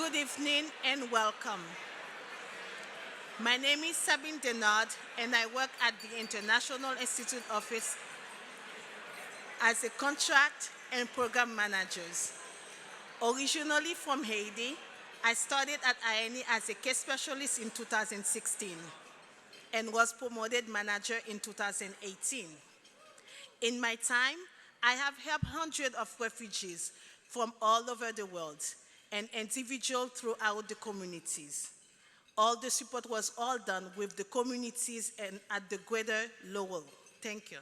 Good evening and welcome. My name is Sabyne Denaud, and I work at the International Institute Office as a contract and program manager. Originally from Haiti, I started at IINE as a case specialist in 2016 and was promoted manager in 2018. In my time, I have helped hundreds of refugees from all over the world and individuals throughout the communities. All the support was all done with the communities and at the greater Lowell. Thank you.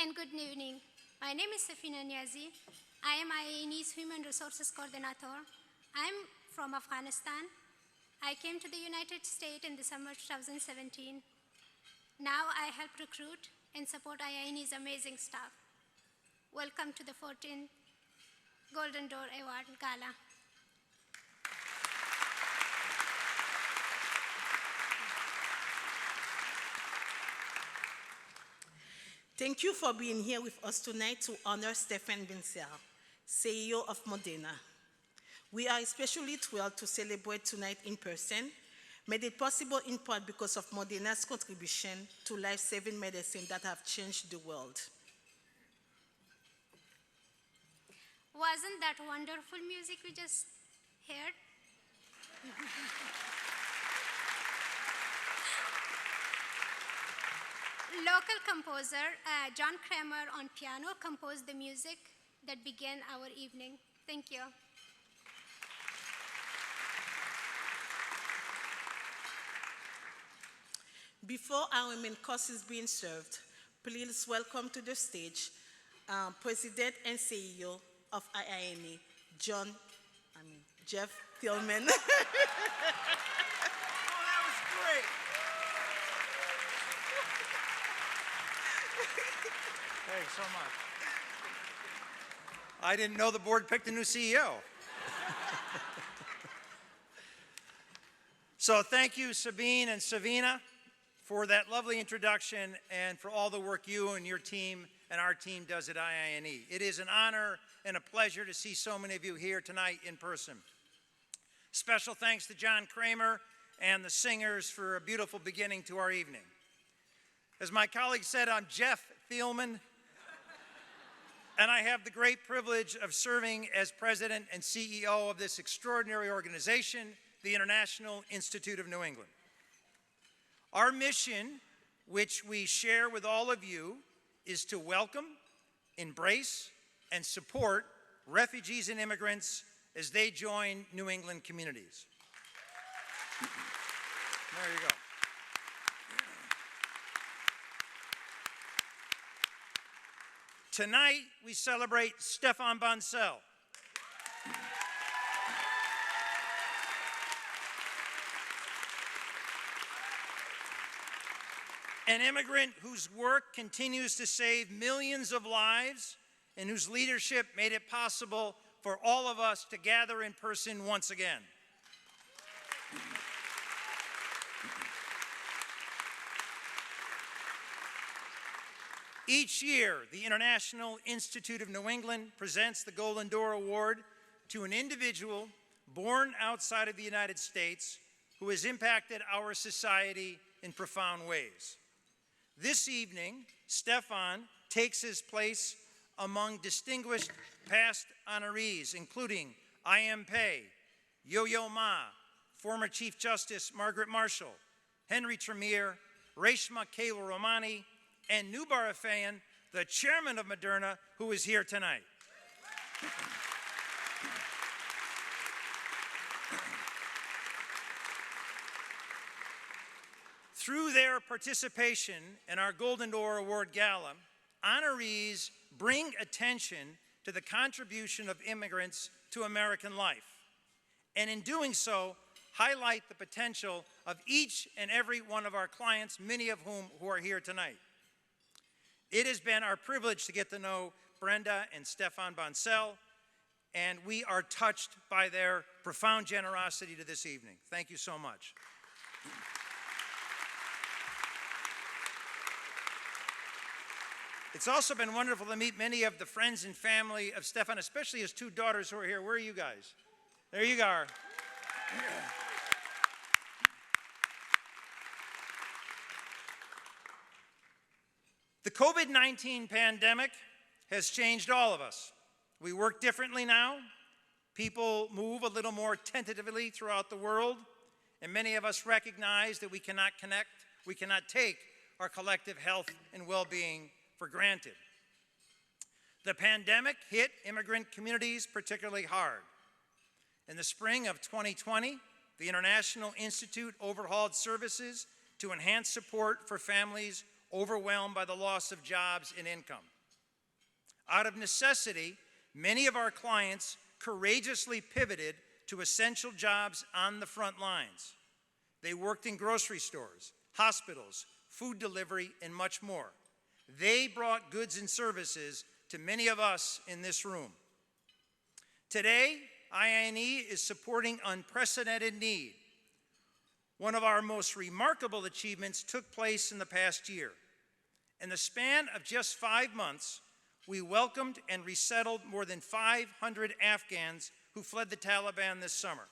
And good evening. My name is Safeena Niazi. I am IINE's Human Resources Coordinator. I'm from Afghanistan. I came to the United States in December 2017. Now I help recruit and support IINE's amazing staff. Welcome to the 14th Golden Door Award Gala. Thank you for being here with us tonight to honor Stéphane Bancel, CEO of Modena. We are especially thrilled to celebrate tonight in person, made it possible in part because of Modena's contribution to life-saving medicine that have changed the world. Wasn't that wonderful music we just heard? Local composer John Kramer on piano composed the music that began our evening. Thank you. Before our main course is being served, please welcome to the stage President and CEO of IINE, Jeff Thielman. Oh, that was great. Thanks so much. I didn't know the board picked a new CEO. So thank you, Sabyne and Safeena, for that lovely introduction and for all the work you and your team and our team does at IINE. It is an honor and a pleasure to see so many of you here tonight in person. Special thanks to John Kramer and the singers for a beautiful beginning to our evening. As my colleague said, I'm Jeff Thielman, and I have the great privilege of serving as president and CEO of this extraordinary organization, the International Institute of New England. Our mission, which we share with all of you, is to welcome, embrace, and support refugees and immigrants as they join New England communities. There you go. Tonight, we celebrate Stéphane Bancel. An immigrant whose work continues to save millions of lives and whose leadership made it possible for all of us to gather in person once again. Each year, the International Institute of New England presents the Golden Door Award to an individual born outside of the United States who has impacted our society in profound ways. This evening, Stéphane takes his place among distinguished past honorees, including I.M. Pei, Yo-Yo Ma, former Chief Justice Margaret Marshall, Henry Tremere, Reshma Kaila-Romani, and Noubar Afeyan, the chairman of Moderna, who is here tonight. Through their participation in our Golden Door Award Gala, honorees bring attention to the contribution of immigrants to American life, and in doing so, highlight the potential of each and every one of our clients, many of whom who are here tonight. It has been our privilege to get to know Brenda and Stéphane Bancel, and we are touched by their profound generosity to this evening. Thank you so much. It's also been wonderful to meet many of the friends and family of Stéphane, especially his two daughters who are here. Where are you guys? There you are. The COVID-19 pandemic has changed all of us. We work differently now. People move a little more tentatively throughout the world, and many of us recognize that we cannot take our collective health and well-being for granted. The pandemic hit immigrant communities particularly hard. In the spring of 2020, the International Institute overhauled services to enhance support for families overwhelmed by the loss of jobs and income. Out of necessity, many of our clients courageously pivoted to essential jobs on the front lines. They worked in grocery stores, hospitals, food delivery, and much more. They brought goods and services to many of us in this room. Today, IINE is supporting unprecedented need. One of our most remarkable achievements took place in the past year. In the span of just 5 months, we welcomed and resettled more than 500 Afghans who fled the Taliban this summer.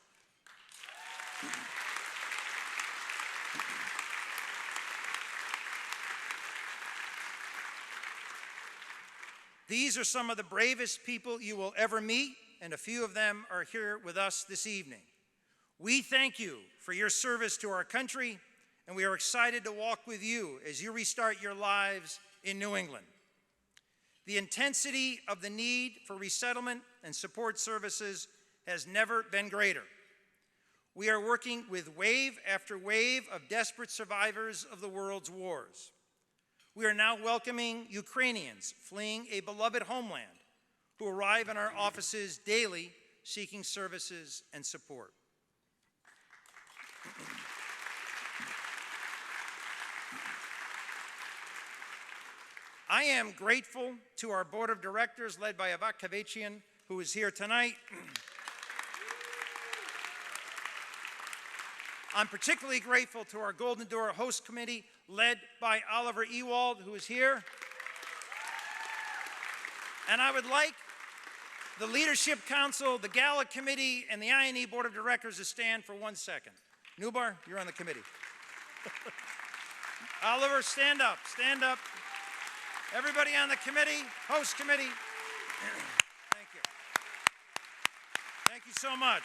These are some of the bravest people you will ever meet, and a few of them are here with us this evening. We thank you for your service to our country, and we are excited to walk with you as you restart your lives in New England. The intensity of the need for resettlement and support services has never been greater. We are working with wave after wave of desperate survivors of the world's wars. We are now welcoming Ukrainians fleeing a beloved homeland who arrive in our offices daily seeking services and support. I am grateful to our board of directors led by Avak Kahvejian, who is here tonight. I'm particularly grateful to our Golden Door Host Committee led by Oliver Ewald, who is here. And I would like the Leadership Council, the Gala Committee, and the IINE Board of Directors to stand for 1 second. Nubar, you're on the committee. Oliver, stand up, stand up. Everybody on the committee, host committee, thank you. Thank you so much.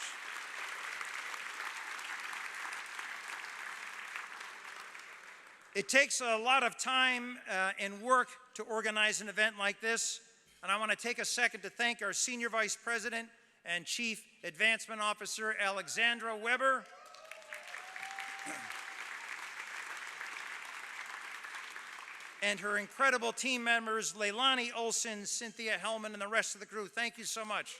It takes a lot of time and work to organize an event like this, and I want to take a second to thank our Senior Vice President and Chief Advancement Officer, Alexandra Weber. And her incredible team members, Leilani Olson, Cynthia Hellman, and the rest of the crew. Thank you so much.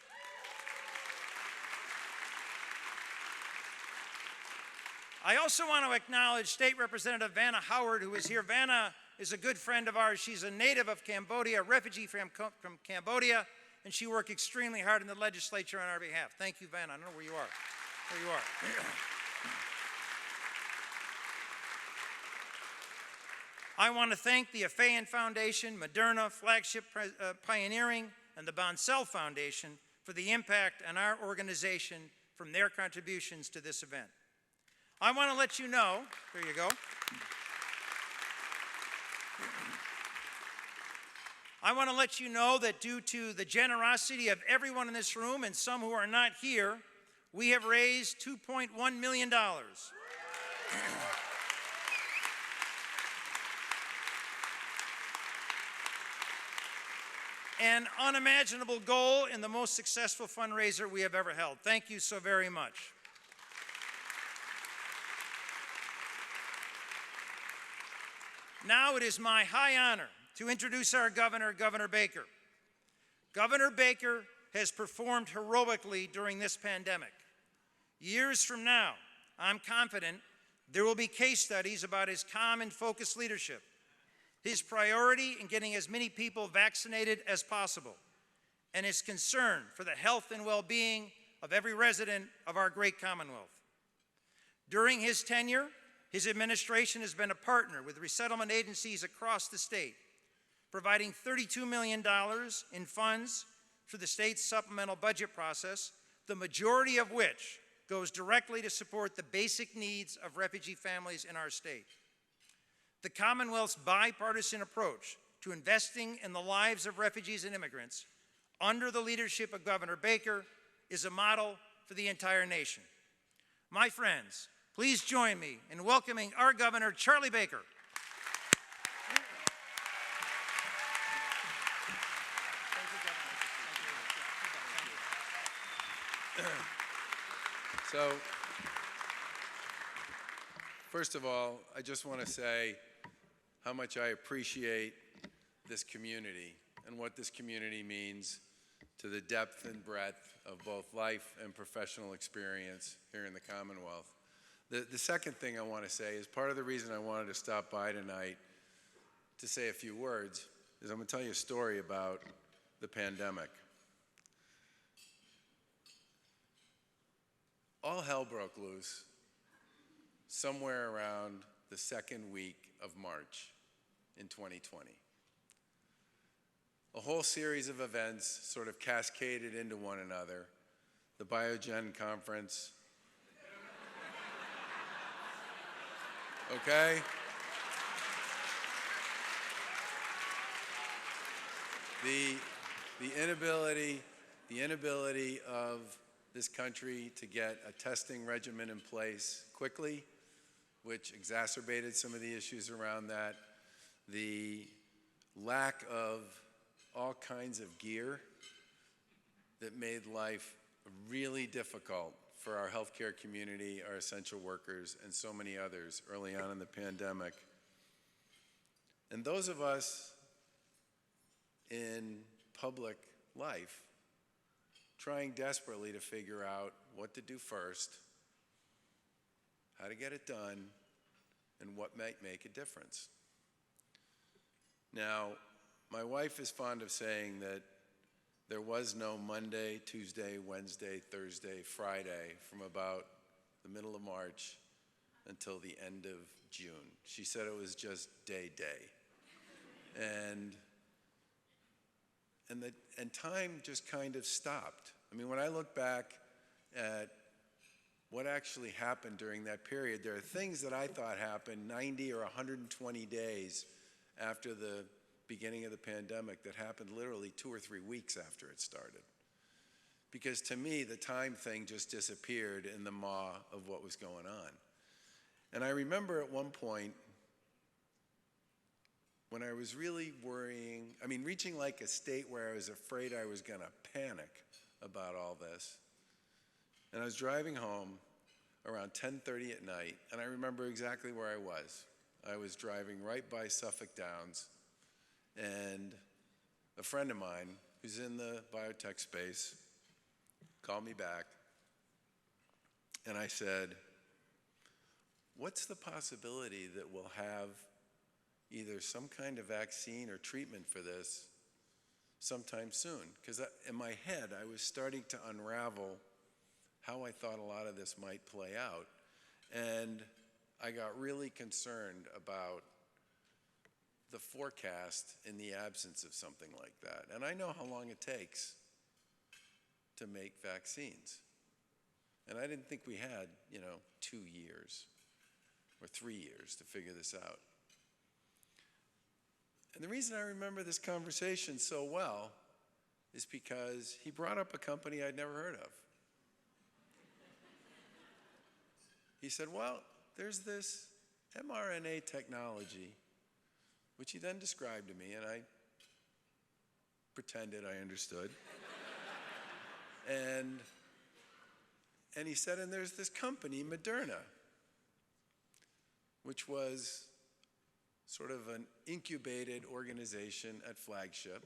I also want to acknowledge State Representative Vanna Howard, who is here. Vanna is a good friend of ours. She's a native of Cambodia, a refugee from Cambodia, and she worked extremely hard in the legislature on our behalf. Thank you, Vanna. I don't know where you are. There you are. I want to thank the Afeyan Foundation, Moderna, Flagship Pioneering, and the Bancel Foundation for the impact on our organization from their contributions to this event. I want to let you know, there you go. I want to let you know that due to the generosity of everyone in this room and some who are not here, we have raised $2.1 million. An unimaginable goal and the most successful fundraiser we have ever held. Thank you so very much. Now it is my high honor to introduce our governor, Governor Baker. Governor Baker has performed heroically during this pandemic. Years from now, I'm confident there will be case studies about his calm and focused leadership, his priority in getting as many people vaccinated as possible, and his concern for the health and well-being of every resident of our great Commonwealth. During his tenure, his administration has been a partner with resettlement agencies across the state providing $32 million in funds for the state's supplemental budget process, the majority of which goes directly to support the basic needs of refugee families in our state. The Commonwealth's bipartisan approach to investing in the lives of refugees and immigrants under the leadership of Governor Baker is a model for the entire nation. My friends, please join me in welcoming our Governor, Charlie Baker. So, first of all, I just want to say how much I appreciate this community and what this community means to the depth and breadth of both life and professional experience here in the Commonwealth. The second thing I want to say is part of the reason I wanted to stop by tonight to say a few words is I'm going to tell you a story about the pandemic. All hell broke loose somewhere around the second week of March in 2020. A whole series of events sort of cascaded into one another. The Biogen conference, okay? The inability of this country to get a testing regimen in place quickly, which exacerbated some of the issues around that. The lack of all kinds of gear that made life really difficult for our healthcare community, our essential workers, and so many others early on in the pandemic. And those of us in public life trying desperately to figure out what to do first, how to get it done, and what might make a difference. Now, my wife is fond of saying that there was no Monday, Tuesday, Wednesday, Thursday, Friday from about the middle of March until the end of June. She said it was just day. And time just kind of stopped. I mean, when I look back at what actually happened during that period, there are things that I thought happened 90 or 120 days after the beginning of the pandemic that happened literally 2 or 3 weeks after it started. Because to me, the time thing just disappeared in the maw of what was going on. And I remember at one point when I was really worrying, reaching like a state where I was afraid I was going to panic about all this. And I was driving home around 10:30 at night, and I remember exactly where I was. I was driving right by Suffolk Downs, and a friend of mine who's in the biotech space called me back, and I said, what's the possibility that we'll have either some kind of vaccine or treatment for this sometime soon? Because in my head, I was starting to unravel how I thought a lot of this might play out. And I got really concerned about the forecast in the absence of something like that. And I know how long it takes to make vaccines. And I didn't think we had, 2 years or 3 years to figure this out. And the reason I remember this conversation so well is because he brought up a company I'd never heard of. He said, well, there's this mRNA technology, which he then described to me, and I pretended I understood. And he said, and there's this company, Moderna, which was sort of an incubated organization at Flagship.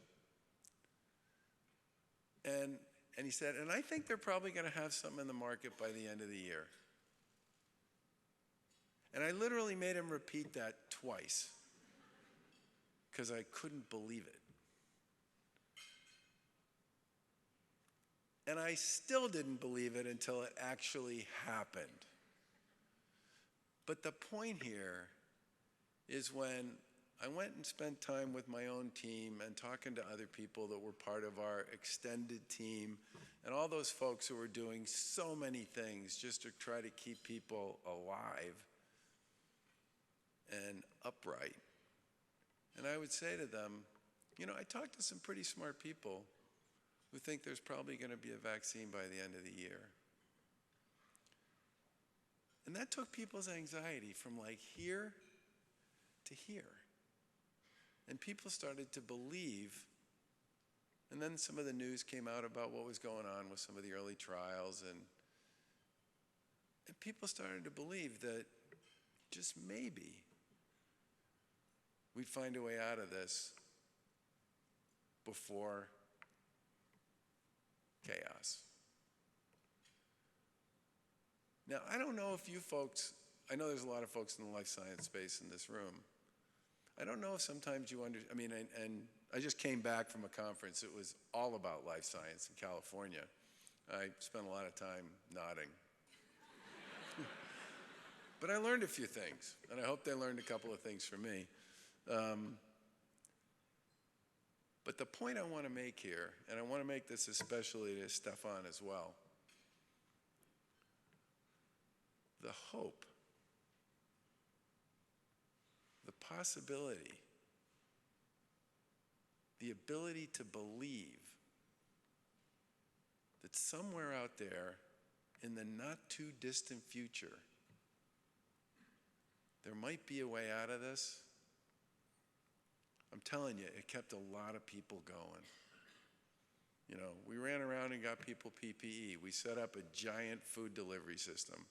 And he said, and I think they're probably going to have something in the market by the end of the year. And I literally made him repeat that twice because I couldn't believe it. And I still didn't believe it until it actually happened. But the point here is when I went and spent time with my own team and talking to other people that were part of our extended team and all those folks who were doing so many things just to try to keep people alive and upright. And I would say to them, you know, I talked to some pretty smart people who think there's probably going to be a vaccine by the end of the year. And that took people's anxiety from like here to here. And people started to believe, and then some of the news came out about what was going on with some of the early trials, and people started to believe that just maybe we'd find a way out of this before chaos. Now, I don't know if you folks, I know there's a lot of folks in the life science space in this room. I don't know if sometimes you and I just came back from a conference. It was all about life science in California. I spent a lot of time nodding. But I learned a few things, and I hope they learned a couple of things from me. But the point I want to make here, and I want to make this especially to Stéphane as well, the hope, the possibility, the ability to believe that somewhere out there in the not too distant future, there might be a way out of this. I'm telling you, it kept a lot of people going. You know, we ran around and got people PPE. We set up a giant food delivery system.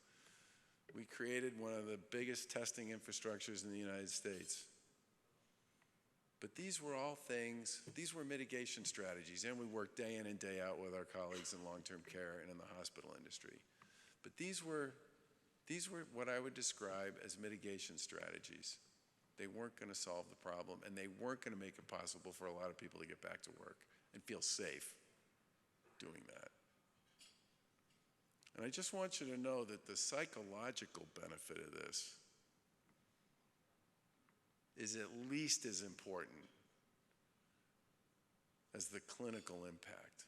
We created one of the biggest testing infrastructures in the United States. But these were all things, these were mitigation strategies, and we worked day in and day out with our colleagues in long-term care and in the hospital industry. But these were what I would describe as mitigation strategies. They weren't going to solve the problem, and they weren't going to make it possible for a lot of people to get back to work and feel safe doing that. And I just want you to know that the psychological benefit of this is at least as important as the clinical impact.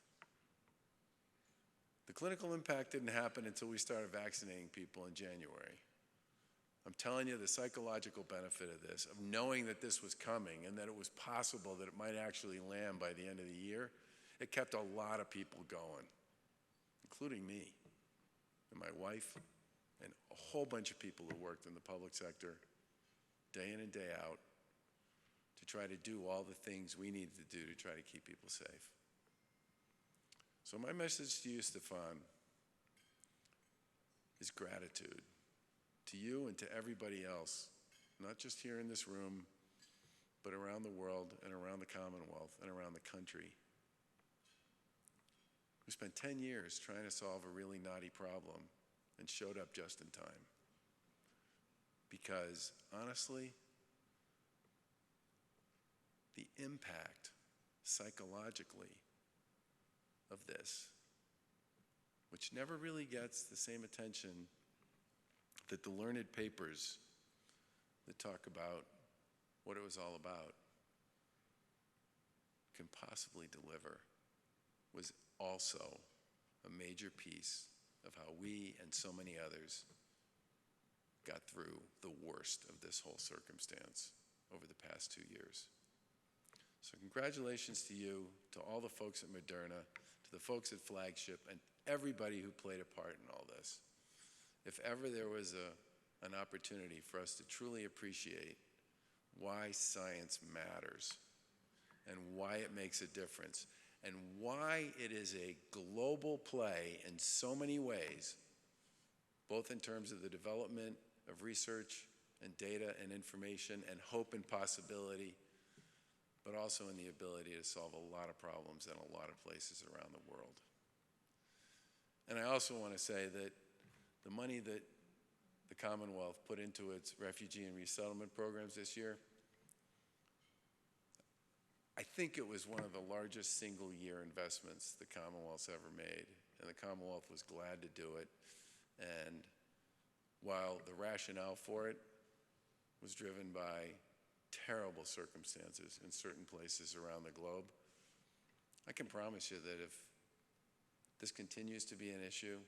The clinical impact didn't happen until we started vaccinating people in January. I'm telling you, the psychological benefit of this, of knowing that this was coming and that it was possible that it might actually land by the end of the year, it kept a lot of people going, including me and my wife and a whole bunch of people who worked in the public sector day in and day out to try to do all the things we needed to do to try to keep people safe. So my message to you, Stéphane, is gratitude to you and to everybody else, not just here in this room, but around the world and around the Commonwealth and around the country. We spent 10 years trying to solve a really knotty problem and showed up just in time. Because, honestly, the impact psychologically of this, which never really gets the same attention that the learned papers that talk about what it was all about can possibly deliver, was also a major piece of how we and so many others got through the worst of this whole circumstance over the past 2 years. So congratulations to you, to all the folks at Moderna, to the folks at Flagship, and everybody who played a part in all this. If ever there was an opportunity for us to truly appreciate why science matters and why it makes a difference and why it is a global play in so many ways, both in terms of the development of research and data and information and hope and possibility, but also in the ability to solve a lot of problems in a lot of places around the world. And I also want to say that the money that the Commonwealth put into its refugee and resettlement programs this year, I think it was one of the largest single-year investments the Commonwealth's ever made, and the Commonwealth was glad to do it. And while the rationale for it was driven by terrible circumstances in certain places around the globe. I can promise you that if this continues to be an issue,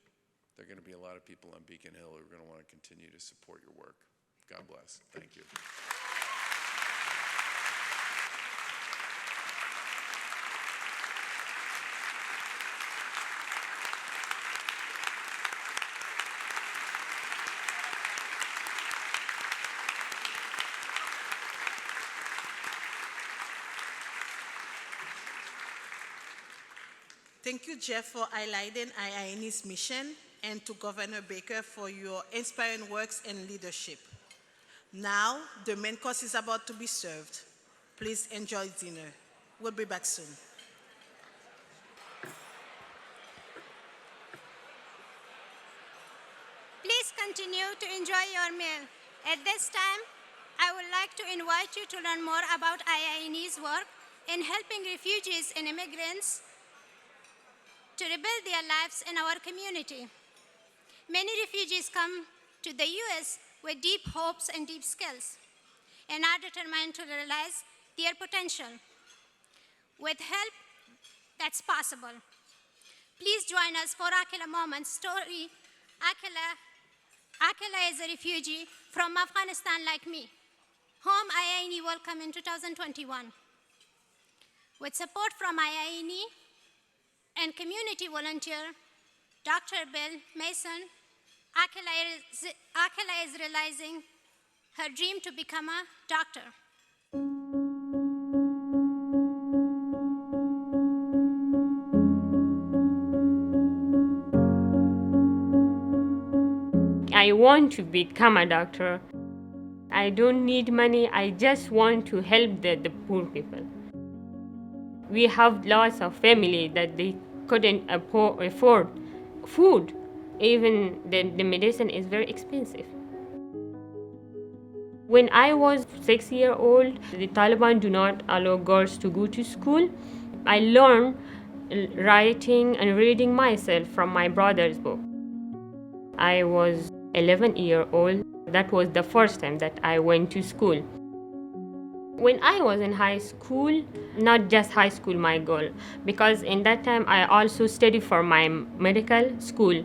there are going to be a lot of people on Beacon Hill who are going to want to continue to support your work. God bless. Thank you. Thank you, Jeff, for highlighting IINE's mission, and to Governor Baker for your inspiring works and leadership. Now, the main course is about to be served. Please enjoy dinner. We'll be back soon. Please continue to enjoy your meal. At this time, I would like to invite you to learn more about IINE's work in helping refugees and immigrants to rebuild their lives in our community. Many refugees come to the U.S. with deep hopes and deep skills and are determined to realize their potential. With help, that's possible. Please join us for Aqila Moment's story. Aqila is a refugee from Afghanistan like me, whom IINE welcomed in 2021. With support from IINE and community volunteer, Dr. Bill Mason, Aqila is realizing her dream to become a doctor. I want to become a doctor. I don't need money, I just want to help the poor people. We have lots of family that they couldn't afford food. Even the medicine is very expensive. When I was 6 years old, the Taliban do not allow girls to go to school. I learned writing and reading myself from my brother's book. I was 11 years old. That was the first time that I went to school. When I was in high school, not just high school my goal, because in that time I also studied for my medical school.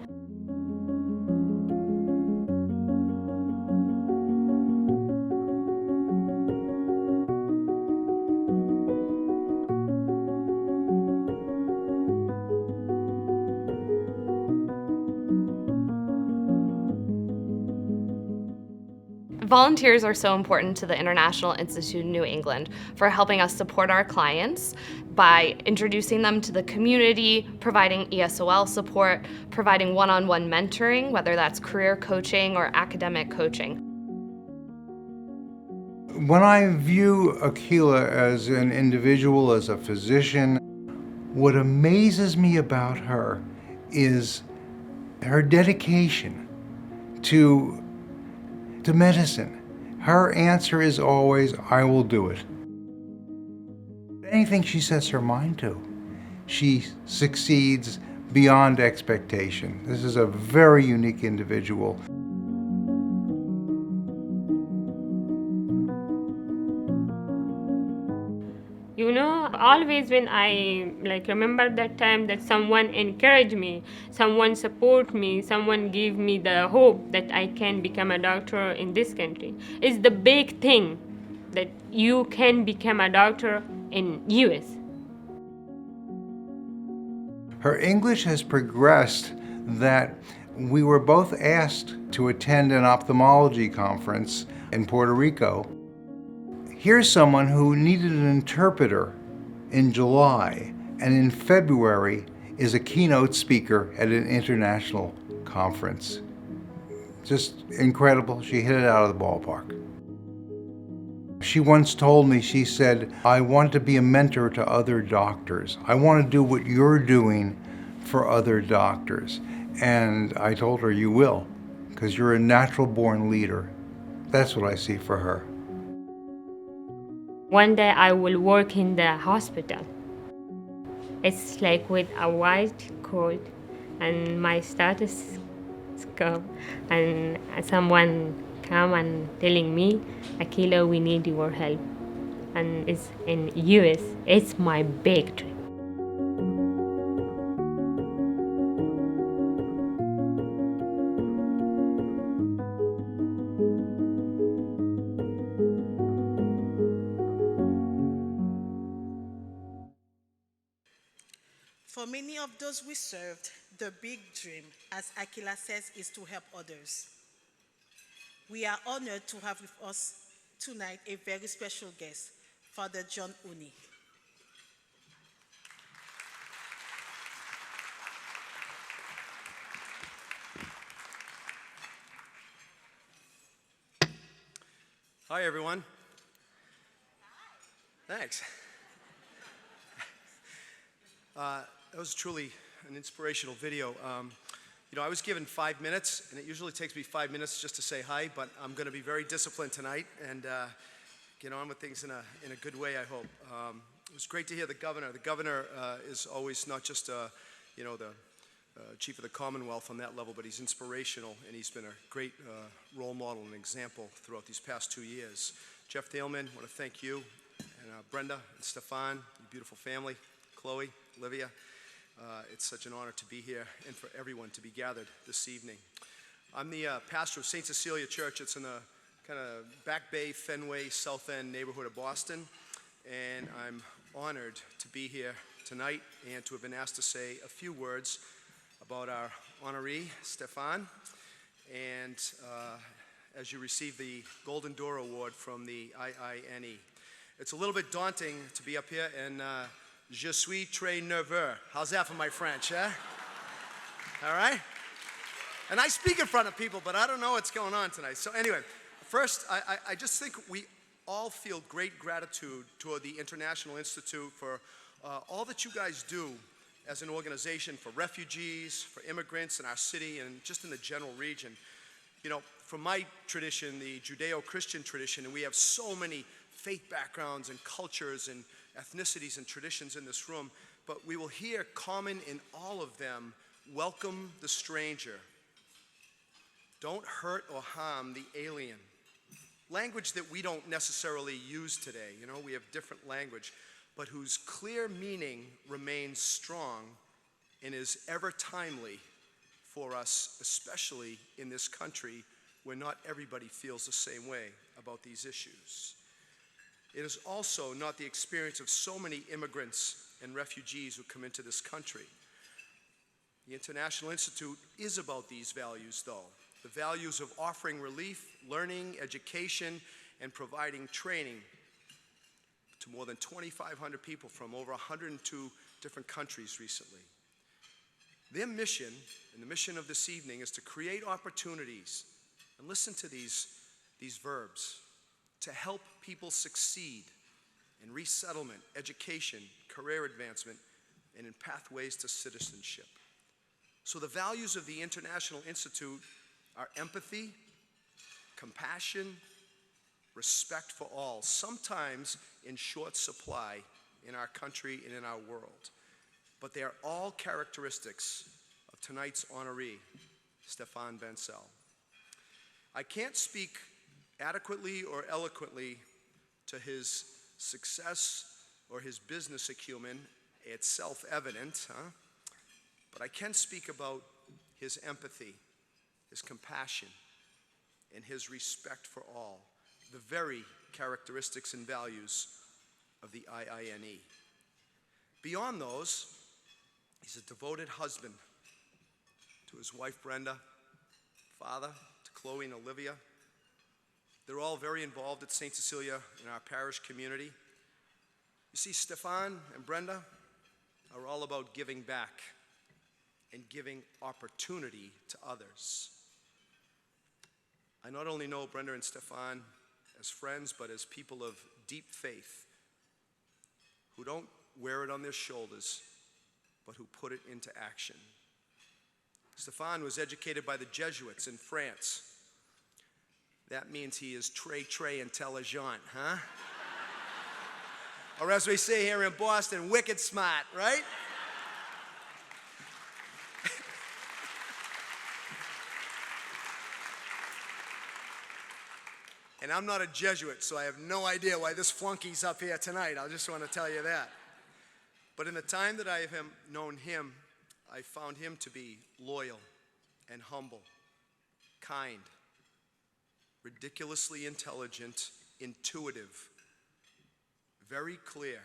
Volunteers are so important to the International Institute in New England for helping us support our clients by introducing them to the community, providing ESOL support, providing one-on-one mentoring, whether that's career coaching or academic coaching. When I view Aqila as an individual, as a physician, what amazes me about her is her dedication to medicine. Her answer is always, I will do it. Anything she sets her mind to, she succeeds beyond expectation. This is a very unique individual. You know, always when I remember that time that someone encouraged me, someone support me, someone gave me the hope that I can become a doctor in this country. It's the big thing that you can become a doctor in US. Her English has progressed that we were both asked to attend an ophthalmology conference in Puerto Rico. Here's someone who needed an interpreter in July, and in February is a keynote speaker at an international conference. Just incredible. She hit it out of the ballpark. She once told me, she said, I want to be a mentor to other doctors. I want to do what you're doing for other doctors. And I told her, you will, because you're a natural-born leader. That's what I see for her. One day I will work in the hospital. It's like with a white coat and my stethoscope, and someone come and telling me, Aqila, we need your help. And it's in US. It's my big dream. For many of those we served, the big dream, as Aqila says, is to help others. We are honored to have with us tonight a very special guest, Father John Unni. Hi, everyone. Thanks. That was truly an inspirational video. I was given 5 minutes, and it usually takes me 5 minutes just to say hi, but I'm going to be very disciplined tonight and get on with things in a good way, I hope. It was great to hear the governor. The governor is always not just, the chief of the Commonwealth on that level, but he's inspirational, and he's been a great role model and example throughout these past 2 years. Jeff Thielman, I want to thank you, and Brenda and Stéphane, your beautiful family, Chloe, Olivia. It's such an honor to be here and for everyone to be gathered this evening. I'm the pastor of St. Cecilia Church. It's in the kind of Back Bay, Fenway, South End neighborhood of Boston, and I'm honored to be here tonight and to have been asked to say a few words about our honoree, Stéphane, and as you receive the Golden Door Award from the IINE. It's a little bit daunting to be up here, and je suis très nerveux. How's that for my French, eh? All right? And I speak in front of people, but I don't know what's going on tonight. So anyway, first, I just think we all feel great gratitude toward the International Institute for all that you guys do as an organization for refugees, for immigrants in our city, and just in the general region. From my tradition, the Judeo-Christian tradition, and we have so many faith backgrounds and cultures and ethnicities and traditions in this room, but we will hear common in all of them: welcome the stranger. Don't hurt or harm the alien. Language that we don't necessarily use today. We have different language, but whose clear meaning remains strong and is ever timely for us, especially in this country where not everybody feels the same way about these issues. It is also not the experience of so many immigrants and refugees who come into this country. The International Institute is about these values, though. The values of offering relief, learning, education, and providing training to more than 2,500 people from over 102 different countries recently. Their mission, and the mission of this evening, is to create opportunities, and listen to these verbs, to help people succeed in resettlement, education, career advancement, and in pathways to citizenship. So the values of the International Institute are empathy, compassion, respect for all, sometimes in short supply in our country and in our world. But they are all characteristics of tonight's honoree, Stéphane Bancel. I can't speak adequately or eloquently to his success or his business acumen. It's self-evident, huh? But I can speak about his empathy, his compassion, and his respect for all, the very characteristics and values of the IINE. Beyond those, he's a devoted husband to his wife Brenda, father to Chloe and Olivia. They're all very involved at St. Cecilia in our parish community. You see, Stéphane and Brenda are all about giving back and giving opportunity to others. I not only know Brenda and Stéphane as friends, but as people of deep faith who don't wear it on their shoulders, but who put it into action. Stéphane was educated by the Jesuits in France. That means he is très intelligent, huh? Or as we say here in Boston, wicked smart, right? And I'm not a Jesuit, so I have no idea why this flunky's up here tonight. I just want to tell you that. But in the time that I have known him, I found him to be loyal and humble, kind, ridiculously intelligent, intuitive, very clear,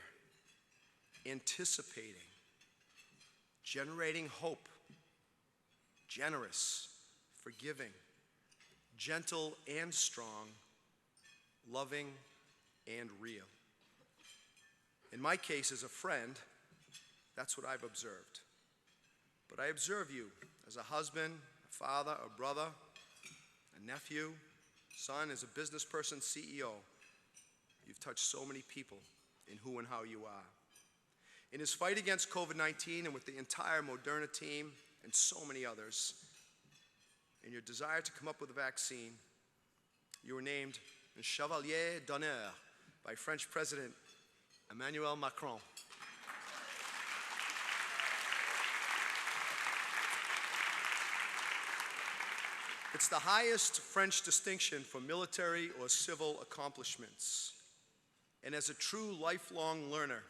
anticipating, generating hope, generous, forgiving, gentle and strong, loving and real. In my case, as a friend, that's what I've observed. But I observe you as a husband, a father, a brother, a nephew, son, as a business person, CEO. You've touched so many people in who and how you are. In his fight against COVID-19 and with the entire Moderna team and so many others, in your desire to come up with a vaccine, you were named Chevalier d'Honneur by French President Emmanuel Macron. It's the highest French distinction for military or civil accomplishments. And as a true lifelong learner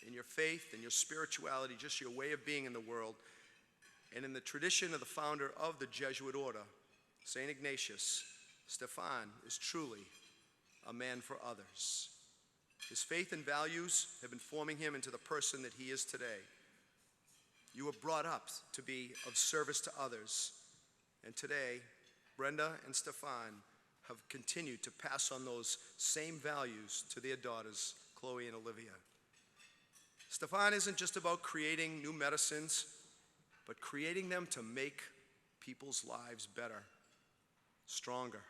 in your faith and your spirituality, just your way of being in the world, and in the tradition of the founder of the Jesuit order, St. Ignatius, Stéphane is truly a man for others. His faith and values have been forming him into the person that he is today. You were brought up to be of service to others, and today, Brenda and Stéphane have continued to pass on those same values to their daughters, Chloe and Olivia. Stéphane isn't just about creating new medicines, but creating them to make people's lives better, stronger,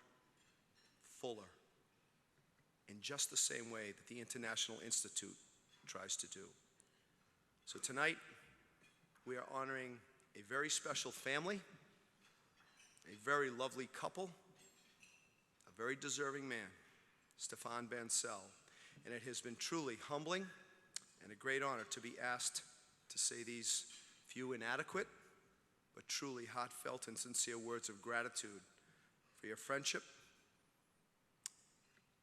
fuller, in just the same way that the International Institute tries to do. So tonight, we are honoring a very special family, a very lovely couple, a very deserving man, Stéphane Bancel. And it has been truly humbling and a great honor to be asked to say these few inadequate, but truly heartfelt and sincere words of gratitude for your friendship.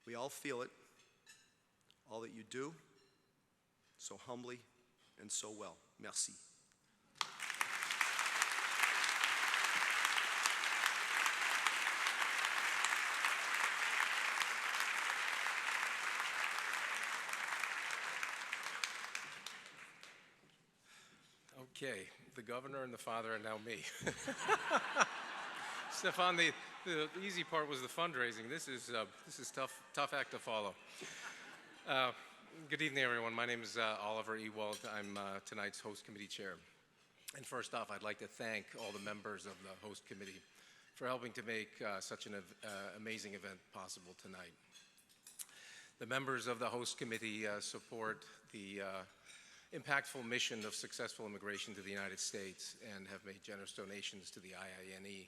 We all feel it, all that you do, so humbly and so well. Merci. Okay, the governor and the father are now me. Stéphane, the easy part was the fundraising. This is tough act to follow. Good evening, everyone. My name is Oliver Ewald. I'm tonight's host committee chair. And first off, I'd like to thank all the members of the host committee for helping to make such an amazing event possible tonight. The members of the host committee support the impactful mission of successful immigration to the United States and have made generous donations to the IINE.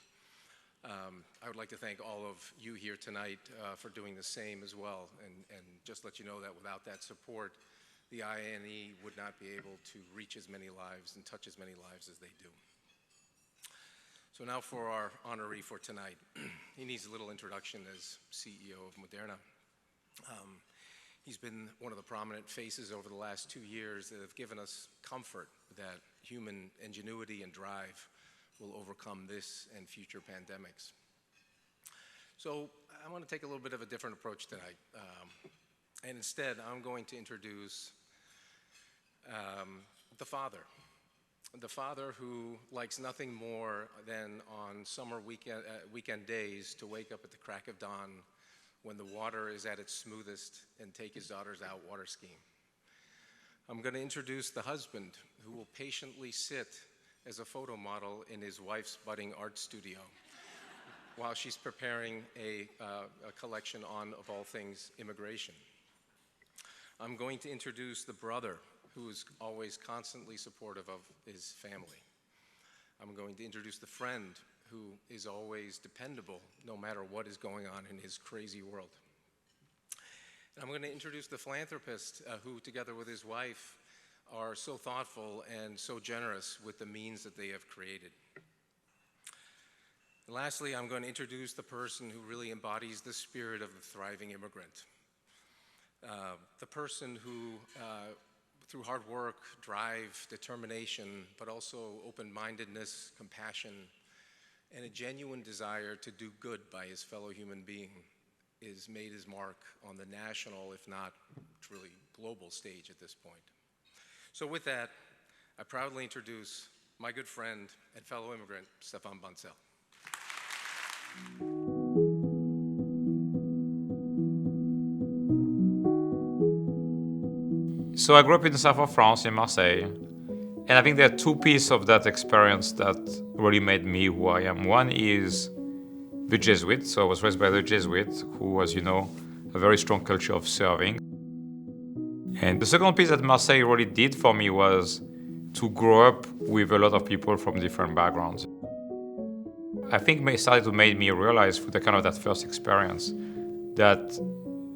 I would like to thank all of you here tonight for doing the same as well, and just let you know that without that support, the IINE would not be able to reach as many lives and touch as many lives as they do. So now for our honoree for tonight. He needs a little introduction as CEO of Moderna. He's been one of the prominent faces over the last 2 years that have given us comfort that human ingenuity and drive will overcome this and future pandemics. So I want to take a little bit of a different approach tonight. And instead, I'm going to introduce the father who likes nothing more than on summer weekend days to wake up at the crack of dawn when the water is at its smoothest and take his daughters out water skiing. I'm going to introduce the husband who will patiently sit as a photo model in his wife's budding art studio while she's preparing a collection on, of all things, immigration. I'm going to introduce the brother who is always constantly supportive of his family. I'm going to introduce the friend who is always dependable no matter what is going on in his crazy world. And I'm going to introduce the philanthropist who, together with his wife, are so thoughtful and so generous with the means that they have created. And lastly, I'm going to introduce the person who really embodies the spirit of the thriving immigrant. The person who, through hard work, drive, determination, but also open-mindedness, compassion, and a genuine desire to do good by his fellow human being, is made his mark on the national, if not truly global stage at this point. So with that, I proudly introduce my good friend and fellow immigrant, Stéphane Bancel. So I grew up in the south of France, in Marseille, and I think there are two pieces of that experience that really made me who I am. One is the Jesuits. So I was raised by the Jesuits, who was, a very strong culture of serving. And the second piece that Marseille really did for me was to grow up with a lot of people from different backgrounds. I think it started to make me realize through that first experience that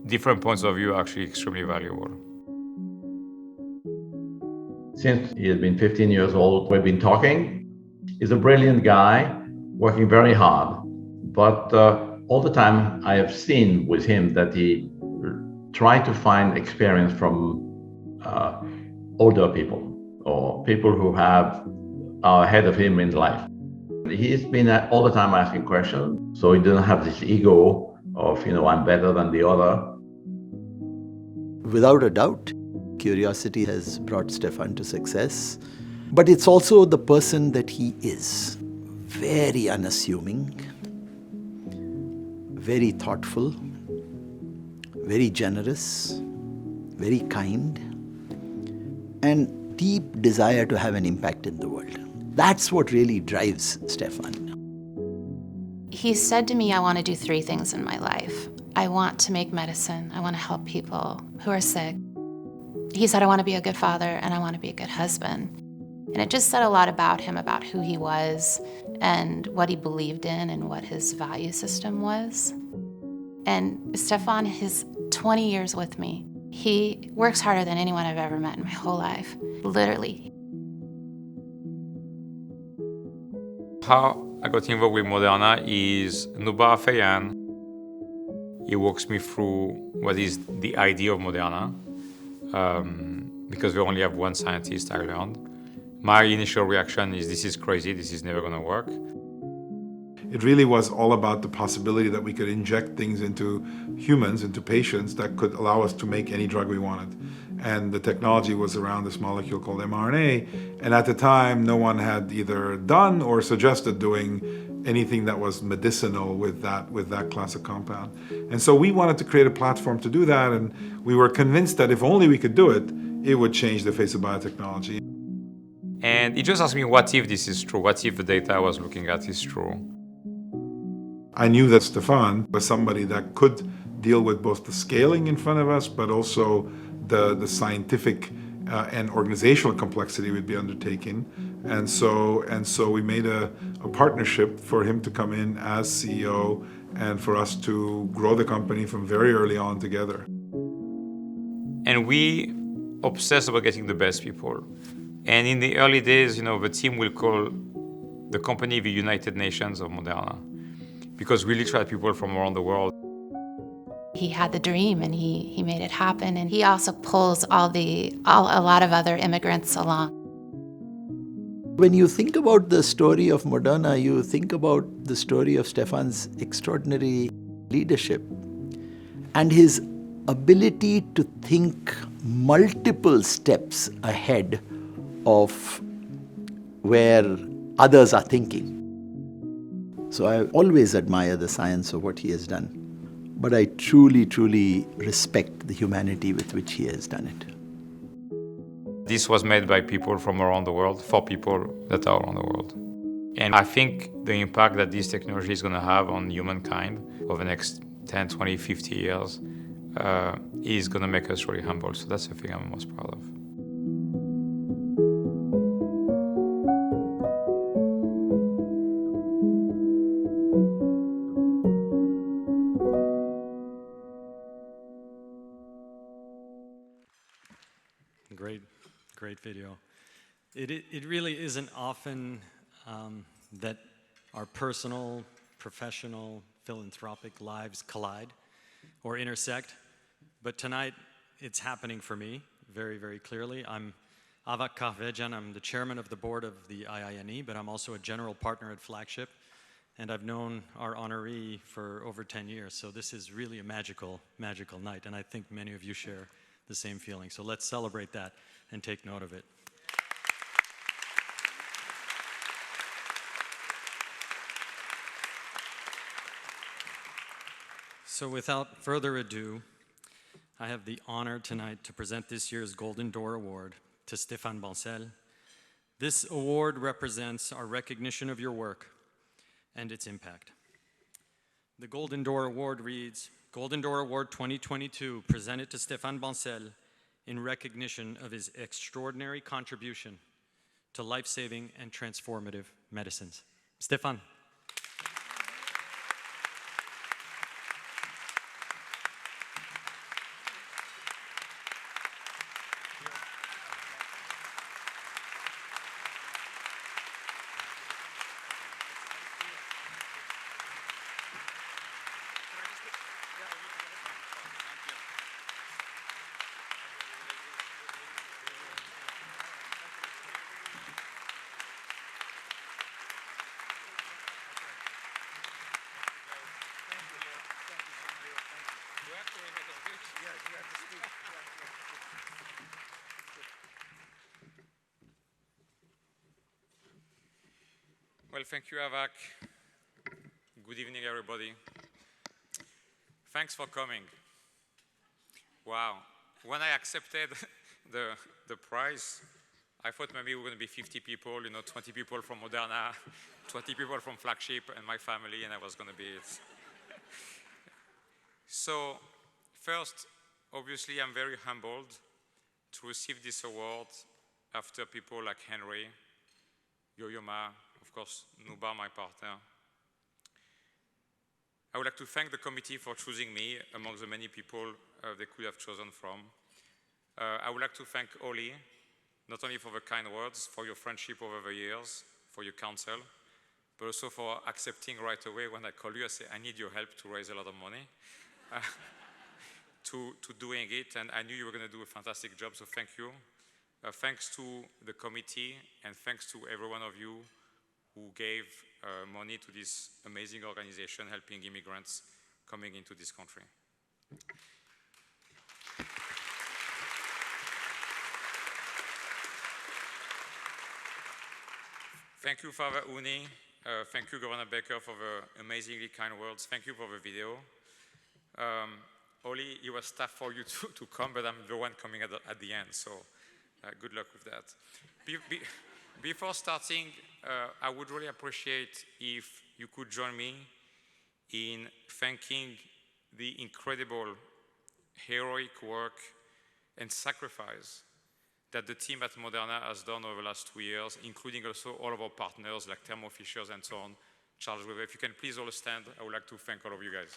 different points of view are actually extremely valuable. Since he has been 15 years old, we've been talking. He's a brilliant guy, working very hard. But all the time I have seen with him that he tried to find experience from older people or people who are ahead of him in life. He's been all the time asking questions, so he doesn't have this ego of, I'm better than the other. Without a doubt, curiosity has brought Stéphane to success, but it's also the person that he is. Very unassuming, very thoughtful, very generous, very kind, and deep desire to have an impact in the world. That's what really drives Stéphane. He said to me, I want to do 3 things in my life. I want to make medicine. I want to help people who are sick. He said, I want to be a good father and I want to be a good husband. And it just said a lot about him, about who he was and what he believed in and what his value system was. And Stéphane, his 20 years with me, he works harder than anyone I've ever met in my whole life, literally. How I got involved with Moderna is Noubar Afeyan. He walks me through what is the idea of Moderna, because we only have one scientist, I learned. My initial reaction is, this is crazy, this is never going to work. It really was all about the possibility that we could inject things into humans, into patients, that could allow us to make any drug we wanted. And the technology was around this molecule called mRNA, and at the time no one had either done or suggested doing anything that was medicinal with that class of compound. And so we wanted to create a platform to do that, and we were convinced that if only we could do it, it would change the face of biotechnology. And he just asked me, what if this is true? What if the data I was looking at is true? I knew that Stéphane was somebody that could deal with both the scaling in front of us, but also the scientific and organizational complexity we'd be undertaking. And so we made a partnership for him to come in as CEO and for us to grow the company from very early on together. And we obsessed about getting the best people. And in the early days, the team will call the company the United Nations of Moderna, because we really tried people from around the world. He had the dream and he made it happen, and he also pulls a lot of other immigrants along. When you think about the story of Moderna, you think about the story of Stéphane's extraordinary leadership and his ability to think multiple steps ahead of where others are thinking. So I always admire the science of what he has done, but I truly, truly respect the humanity with which he has done it. This was made by people from around the world, for people that are around the world. And I think the impact that this technology is going to have on humankind over the next 10, 20, 50 years is going to make us really humble. So that's the thing I'm most proud of. Great video. It really isn't often that our personal professional, philanthropic lives collide or intersect. But tonight, it's happening for me very, very clearly. I'm Avak Kahvejian. I'm the chairman of the board of the IINE, but I'm also a general partner at Flagship. And I've known our honoree for over 10 years. So this is really a magical, magical night. And I think many of you share the same feeling. So let's celebrate that and take note of it. So without further ado, I have the honor tonight to present this year's Golden Door Award to Stéphane Bancel. This award represents our recognition of your work and its impact. The Golden Door Award reads, Golden Door Award 2022, presented to Stéphane Bancel in recognition of his extraordinary contribution to life-saving and transformative medicines. Stéphane. Well, thank you, Avak. Good evening, everybody. Thanks for coming. Wow. When I accepted the prize, I thought maybe we were going to be 50 people, 20 people from Moderna, 20 people from Flagship, and my family, and I was going to be it. So, first, obviously, I'm very humbled to receive this award after people like Henry, Yo-Yo-Ma, of course, Nubar, my partner. I would like to thank the committee for choosing me among the many people they could have chosen from. I would like to thank Oli, not only for the kind words, for your friendship over the years, for your counsel, but also for accepting right away when I call you, I say, I need your help to raise a lot of money, to doing it, and I knew you were going to do a fantastic job, so thank you. Thanks to the committee, and thanks to every one of you who gave money to this amazing organization helping immigrants coming into this country. Thank you, Father Unni. Thank you, Governor Baker, for the amazingly kind words. Thank you for the video. Oli, it was tough for you to come, but I'm the one coming at the end, so good luck with that. Before starting, I would really appreciate if you could join me in thanking the incredible heroic work and sacrifice that the team at Moderna has done over the last 2 years, including also all of our partners like Thermo Fisher and so on. Charles Weber, if you can please all stand, I would like to thank all of you guys.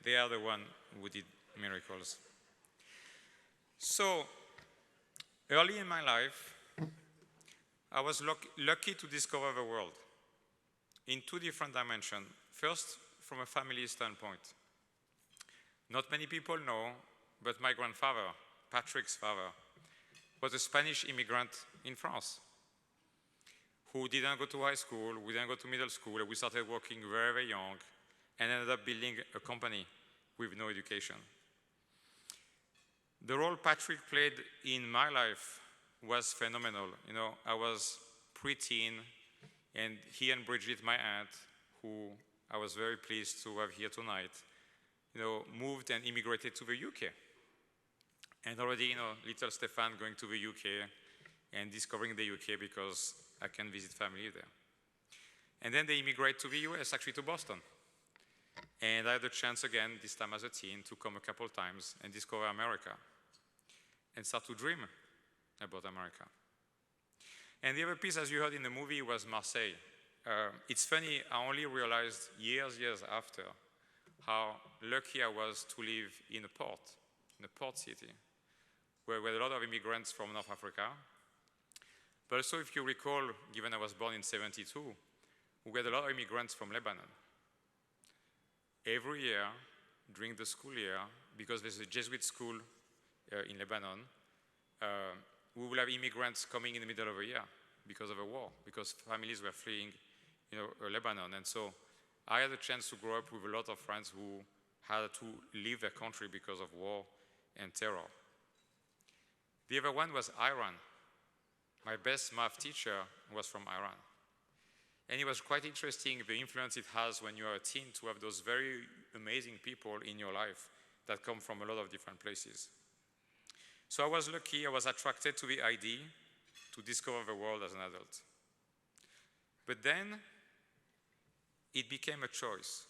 They are the ones who did miracles. So, early in my life, I was lucky to discover the world in 2 different dimensions. First, from a family standpoint. Not many people know, but my grandfather, Patrick's father, was a Spanish immigrant in France who didn't go to high school, we didn't go to middle school, we started working very, very young and ended up building a company with no education. The role Patrick played in my life was phenomenal. I was preteen, and he and Bridget, my aunt, who I was very pleased to have here tonight, moved and immigrated to the UK. And already, little Stéphane going to the UK and discovering the UK because I can visit family there. And then they immigrate to the US, actually to Boston. And I had the chance again, this time as a teen, to come a couple times and discover America and start to dream about America. And the other piece, as you heard in the movie, was Marseille. It's funny, I only realized years after how lucky I was to live in a port city, where we had a lot of immigrants from North Africa. But also, if you recall, given I was born in '72, we had a lot of immigrants from Lebanon. Every year, during the school year, because there's a Jesuit school in Lebanon, we will have immigrants coming in the middle of a year because of a war, because families were fleeing, Lebanon. And so I had a chance to grow up with a lot of friends who had to leave their country because of war and terror. The other one was Iran. My best math teacher was from Iran. And it was quite interesting the influence it has when you are a teen to have those very amazing people in your life that come from a lot of different places. So I was lucky, I was attracted to the idea to discover the world as an adult. But then it became a choice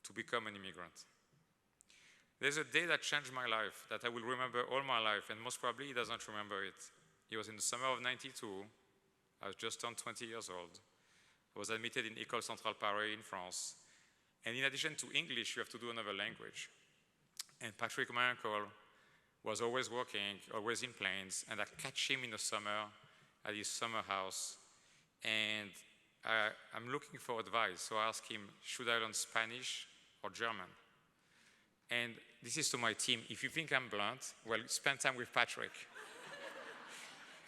to become an immigrant. There's a day that changed my life that I will remember all my life, and most probably he doesn't remember it. It was in the summer of '92. I was just turned 20 years old. I was admitted in École Centrale Paris in France. And in addition to English, you have to do another language. And Patrick, my uncle, was always working, always in planes, and I catch him in the summer at his summer house. And I'm looking for advice, so I ask him, should I learn Spanish or German? And this is to my team. If you think I'm blunt, well, spend time with Patrick.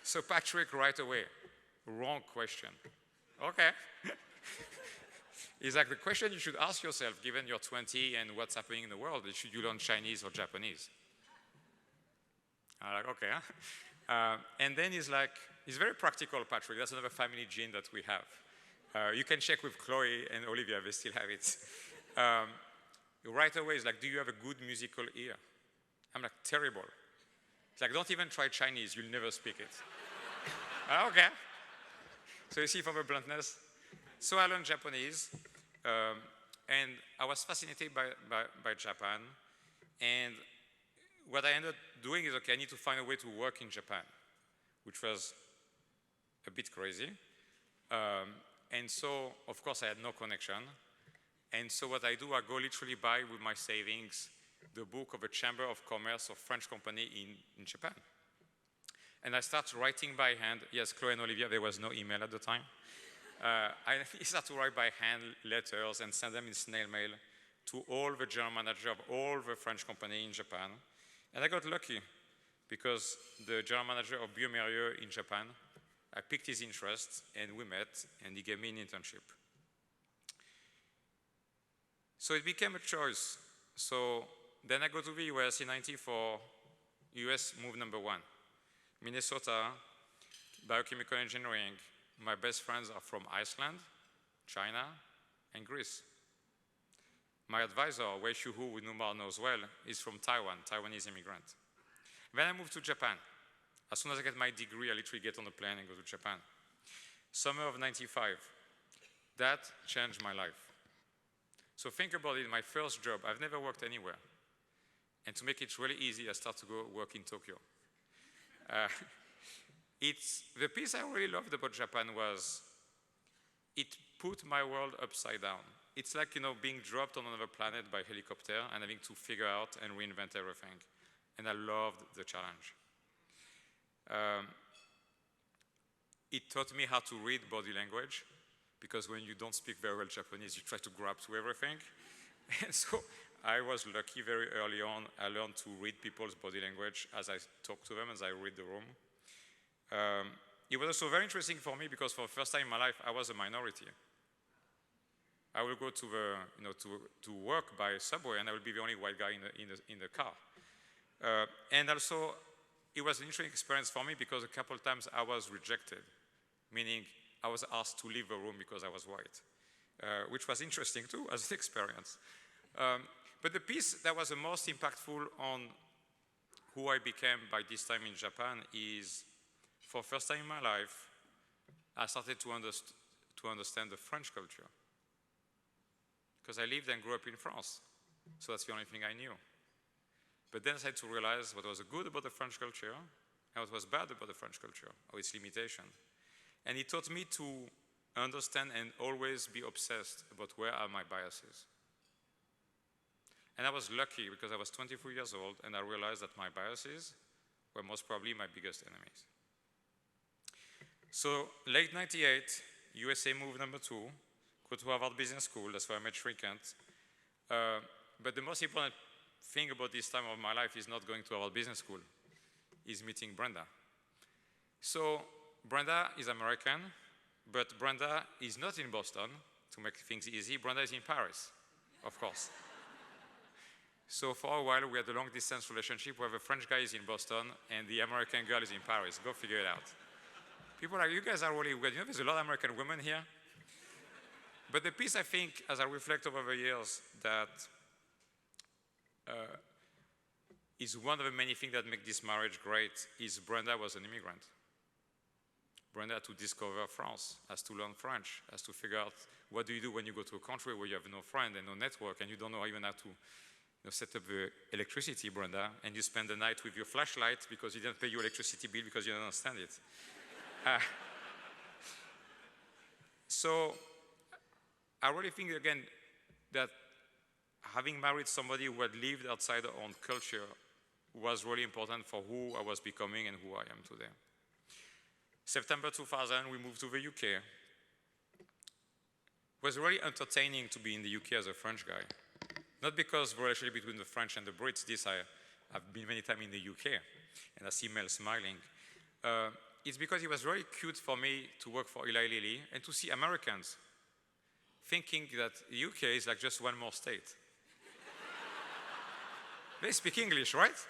So Patrick, right away, wrong question. Okay. It's like the question you should ask yourself, given you're 20 and what's happening in the world, is should you learn Chinese or Japanese? I'm like, okay. And then he's like, he's very practical, Patrick. That's another family gene that we have. You can check with Chloe and Olivia, they still have it. Right away, he's like, do you have a good musical ear? I'm like, terrible. It's like, don't even try Chinese, you'll never speak it. Okay. So you see from the bluntness. So I learned Japanese, and I was fascinated by Japan. And what I ended up doing is, okay, I need to find a way to work in Japan, which was a bit crazy. And so, of course, I had no connection. And so what I do, I go literally buy with my savings the book of a Chamber of Commerce of French company in Japan. And I start writing by hand. Yes, Chloe and Olivia, there was no email at the time. I start to write by hand letters and send them in snail mail to all the general manager of all the French company in Japan. And I got lucky because the general manager of Biomérieux in Japan, I picked his interest and we met and he gave me an internship. So it became a choice. So then I go to the US in '94, US move number 1. Minnesota, biochemical engineering. My best friends are from Iceland, China, and Greece. My advisor, Wei Shu Hu, who Numar knows well, is from Taiwan, Taiwanese immigrant. Then I moved to Japan. As soon as I get my degree, I literally get on a plane and go to Japan. Summer of '95. That changed my life. So think about it, my first job, I've never worked anywhere. And to make it really easy, I started to go work in Tokyo. The piece I really loved about Japan was it put my world upside down. It's like, being dropped on another planet by helicopter and having to figure out and reinvent everything. And I loved the challenge. It taught me how to read body language, because when you don't speak very well Japanese, you try to grab to everything. And so I was lucky very early on. I learned to read people's body language as I talk to them, as I read the room. It was also very interesting for me because for the first time in my life, I was a minority. I will go to to work by subway, and I will be the only white guy in the car. And also, it was an interesting experience for me because a couple of times I was rejected, meaning I was asked to leave the room because I was white, which was interesting too as an experience. But the piece that was the most impactful on who I became by this time in Japan is, for the first time in my life, I started to understand the French culture. Because I lived and grew up in France, so that's the only thing I knew. But then I had to realize what was good about the French culture and what was bad about the French culture, or its limitation. And it taught me to understand and always be obsessed about where are my biases. And I was lucky because I was 23 years old and I realized that my biases were most probably my biggest enemies. So late 98, USA move number 2, go to Harvard Business School, that's where I met Shrikant. But the most important thing about this time of my life is not going to Harvard Business School, is meeting Brenda. So Brenda is American, but Brenda is not in Boston, to make things easy. Brenda is in Paris, of course. So for a while, we had a long-distance relationship where the French guy is in Boston and the American girl is in Paris. Go figure it out. People are like, you guys are really weird. You know, there's a lot of American women here. But the piece, I think, as I reflect over the years, that is one of the many things that make this marriage great, is Brenda was an immigrant. Brenda had to discover France, has to learn French, has to figure out what do you do when you go to a country where you have no friend and no network and you don't know even how to set up the electricity, Brenda, and you spend the night with your flashlight because you didn't pay your electricity bill because you don't understand it. So I really think, again, that having married somebody who had lived outside our own culture was really important for who I was becoming and who I am today. September 2000, we moved to the UK. It was really entertaining to be in the UK as a French guy. Not because the relationship between the French and the Brits, I've been many times in the UK, and I see Mel smiling. It's because it was very cute for me to work for Eli Lilly and to see Americans thinking that the UK is like just one more state. They speak English, right?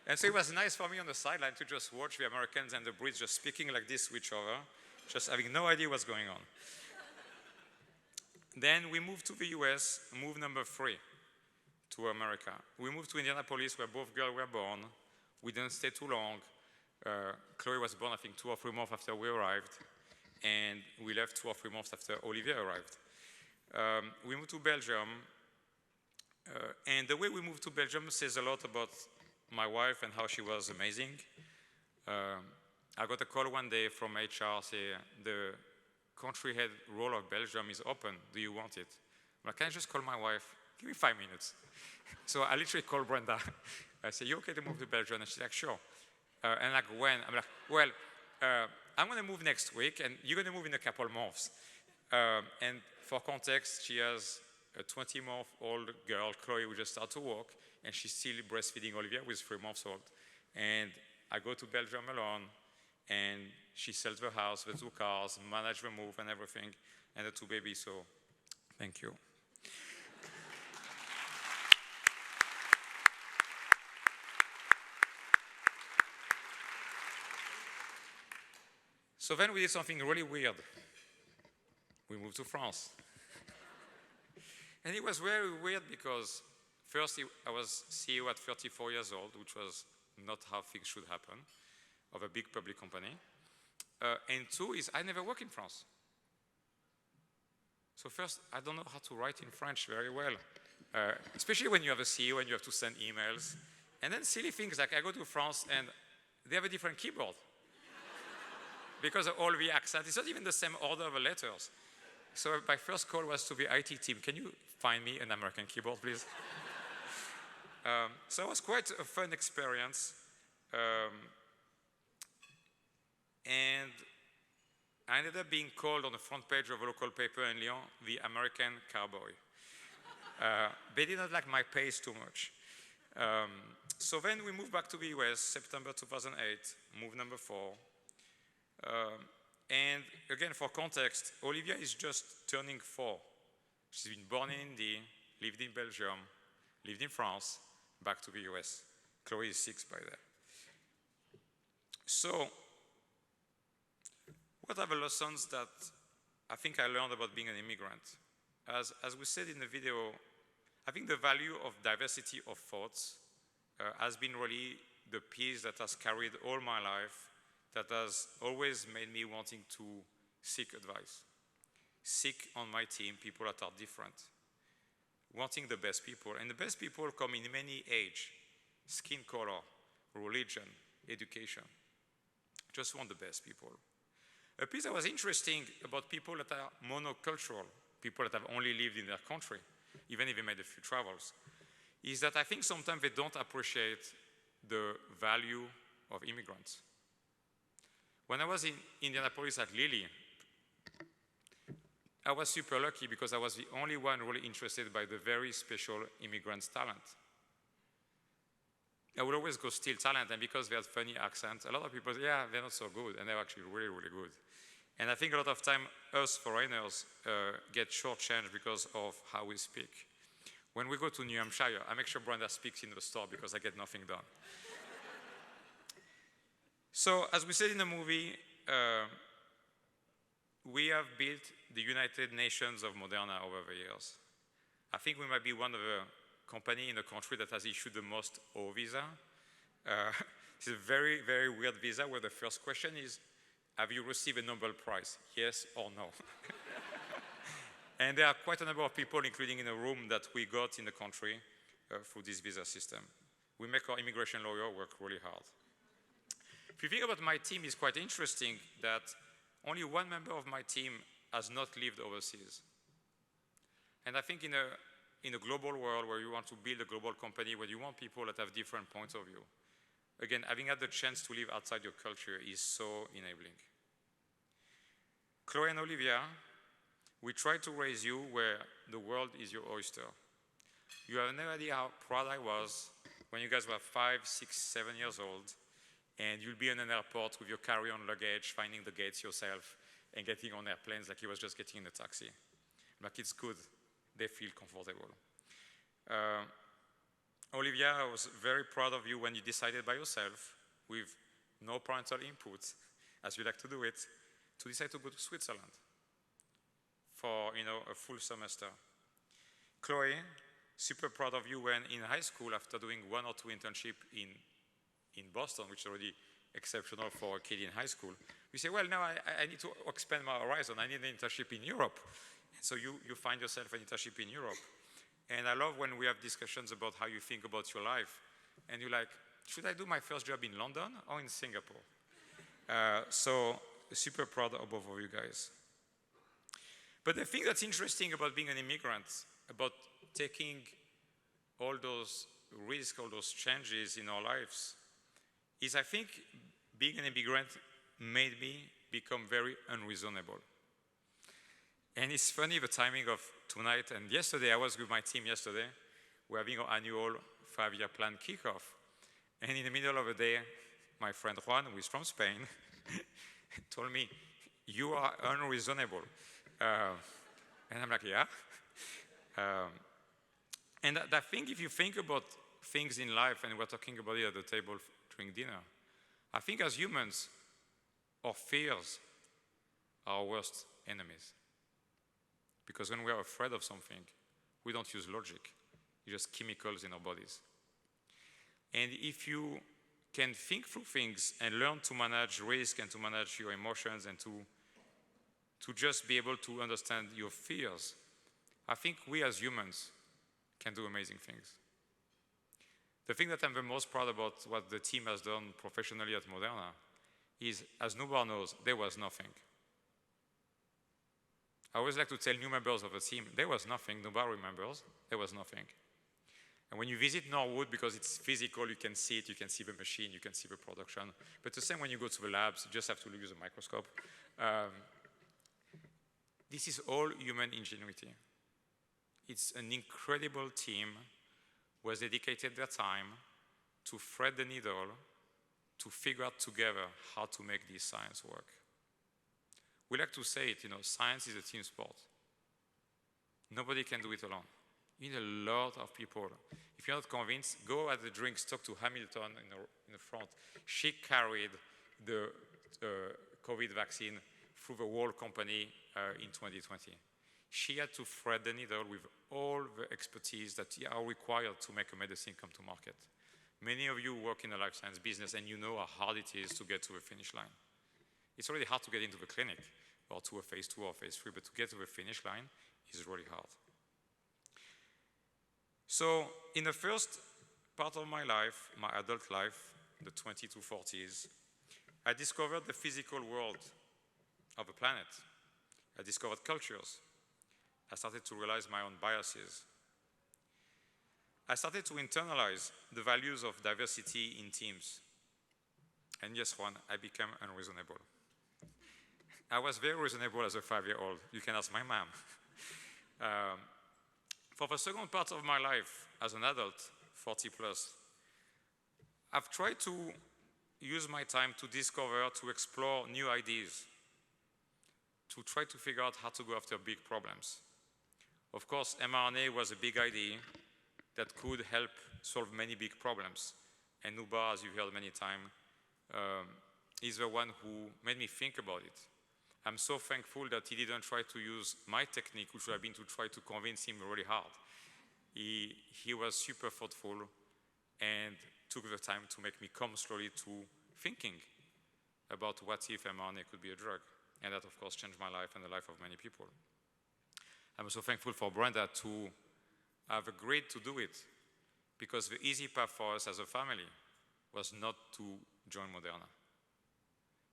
And so it was nice for me on the sideline to just watch the Americans and the Brits just speaking like this to each other, just having no idea what's going on. Then we moved to the US, move number 3 to America. We moved to Indianapolis where both girls were born. We didn't stay too long. Chloe was born, I think, 2 or 3 months after we arrived. And we left 2 or 3 months after Olivia arrived. We moved to Belgium. And the way we moved to Belgium says a lot about my wife and how she was amazing. I got a call one day from HR saying, the country head role of Belgium is open. Do you want it? I'm like, can I just call my wife? Give me 5 minutes. So I literally called Brenda. I said, you okay to move to Belgium? And she's like, sure. And like, when? I'm like, well, I'm going to move next week, and you're going to move in a couple of months. And for context, she has a 20-month-old girl, Chloe, who just started to walk, and she's still breastfeeding Olivia, who is 3 months old. And I go to Belgium alone, and she sells the house, the 2 cars, manage the move and everything, and the 2 babies, so thank you. So then we did something really weird. We moved to France. And it was very weird because first I was CEO at 34 years old, which was not how things should happen, of a big public company. And 2 is I never worked in France. So first, I don't know how to write in French very well, especially when you have a CEO and you have to send emails. And then silly things like I go to France and they have a different keyboard. Because of all the accents, it's not even the same order of the letters. So my first call was to the IT team. Can you find me an American keyboard, please? So it was quite a fun experience. And I ended up being called on the front page of a local paper in Lyon, the American cowboy. They did not like my pace too much. So then we moved back to the US, September 2008, move number 4. And again, for context, Olivia is just turning 4. She's been born in India, lived in Belgium, lived in France, back to the US. Chloe is 6 by then. So, what are the lessons that I think I learned about being an immigrant? As we said in the video, I think the value of diversity of thoughts has been really the piece that has carried all my life, that has always made me wanting to seek advice. Seek on my team people that are different. Wanting the best people. And the best people come in many age, skin color, religion, education. Just want the best people. A piece that was interesting about people that are monocultural, people that have only lived in their country, even if they made a few travels, is that I think sometimes they don't appreciate the value of immigrants. When I was in Indianapolis at Lilly, I was super lucky because I was the only one really interested by the very special immigrants' talent. I would always go steal talent, and because they had funny accents, a lot of people say, yeah, they're not so good, and they're actually really, really good. And I think a lot of time, us foreigners get shortchanged because of how we speak. When we go to New Hampshire, I make sure Brenda speaks in the store because I get nothing done. So, as we said in the movie, we have built the United Nations of Moderna over the years. I think we might be one of the companies in the country that has issued the most O visa. It's a very, very weird visa where the first question is, have you received a Nobel Prize? Yes or no? And there are quite a number of people, including in the room, that we got in the country through this visa system. We make our immigration lawyer work really hard. If you think about my team, it's quite interesting that only one member of my team has not lived overseas. And I think in a global world where you want to build a global company, where you want people that have different points of view, again, having had the chance to live outside your culture is so enabling. Chloe and Olivia, we try to raise you where the world is your oyster. You have no idea how proud I was when you guys were 5, 6, 7 years old, and you'll be in an airport with your carry-on luggage, finding the gates yourself, and getting on airplanes like you was just getting in a taxi. Like, it's good. They feel comfortable. Olivia, I was very proud of you when you decided by yourself, with no parental input, as you like to do it, to decide to go to Switzerland for a full semester. Chloe, super proud of you when in high school, after doing 1 or 2 internships in Boston, which is already exceptional for a kid in high school, you say, well, now I need to expand my horizon. I need an internship in Europe. And so you find yourself an internship in Europe. And I love when we have discussions about how you think about your life. And you're like, should I do my first job in London or in Singapore? So super proud of both of you guys. But the thing that's interesting about being an immigrant, about taking all those risks, all those changes in our lives, is I think being an immigrant made me become very unreasonable. And it's funny, the timing of tonight and yesterday, I was with my team yesterday. We're having our annual 5-year plan kickoff. And in the middle of the day, my friend Juan, who is from Spain, told me, you are unreasonable. And I'm like, yeah. And I think if you think about things in life, and we're talking about it at the table during dinner, I think as humans, our fears are our worst enemies. Because when we are afraid of something, we don't use logic. It's just chemicals in our bodies. And if you can think through things and learn to manage risk and to manage your emotions and to just be able to understand your fears, I think we as humans can do amazing things. The thing that I'm the most proud about what the team has done professionally at Moderna is, as Noubar knows, there was nothing. I always like to tell new members of the team, there was nothing. Noubar remembers, there was nothing. And when you visit Norwood, because it's physical, you can see it, you can see the machine, you can see the production. But the same when you go to the labs, you just have to use a microscope. This is all human ingenuity. It's an incredible team who has dedicated their time to thread the needle, to figure out together how to make this science work. We like to say it, science is a team sport. Nobody can do it alone. You need a lot of people. If you're not convinced, go at the drinks, talk to Hamilton in the front. She carried the COVID vaccine through the whole company in 2020. She had to thread the needle with all the expertise that are required to make a medicine come to market. Many of you work in the life science business and you know how hard it is to get to the finish line. It's already hard to get into the clinic or to a phase 2 or phase 3, but to get to the finish line is really hard. So in the first part of my life, my adult life, the 20 to 40s, I discovered the physical world of the planet. I discovered cultures. I started to realize my own biases. I started to internalize the values of diversity in teams. And yes, Juan, I became unreasonable. I was very reasonable as a 5-year-old. You can ask my mom. For the second part of my life, as an adult, 40 plus, I've tried to use my time to discover, to explore new ideas, to try to figure out how to go after big problems. Of course, mRNA was a big idea that could help solve many big problems. And Nubar, as you heard many times, is the one who made me think about it. I'm so thankful that he didn't try to use my technique, which would have been to try to convince him really hard. He was super thoughtful and took the time to make me come slowly to thinking about what if mRNA could be a drug. And that, of course, changed my life and the life of many people. I'm also thankful for Brenda to have agreed to do it, because the easy path for us as a family was not to join Moderna.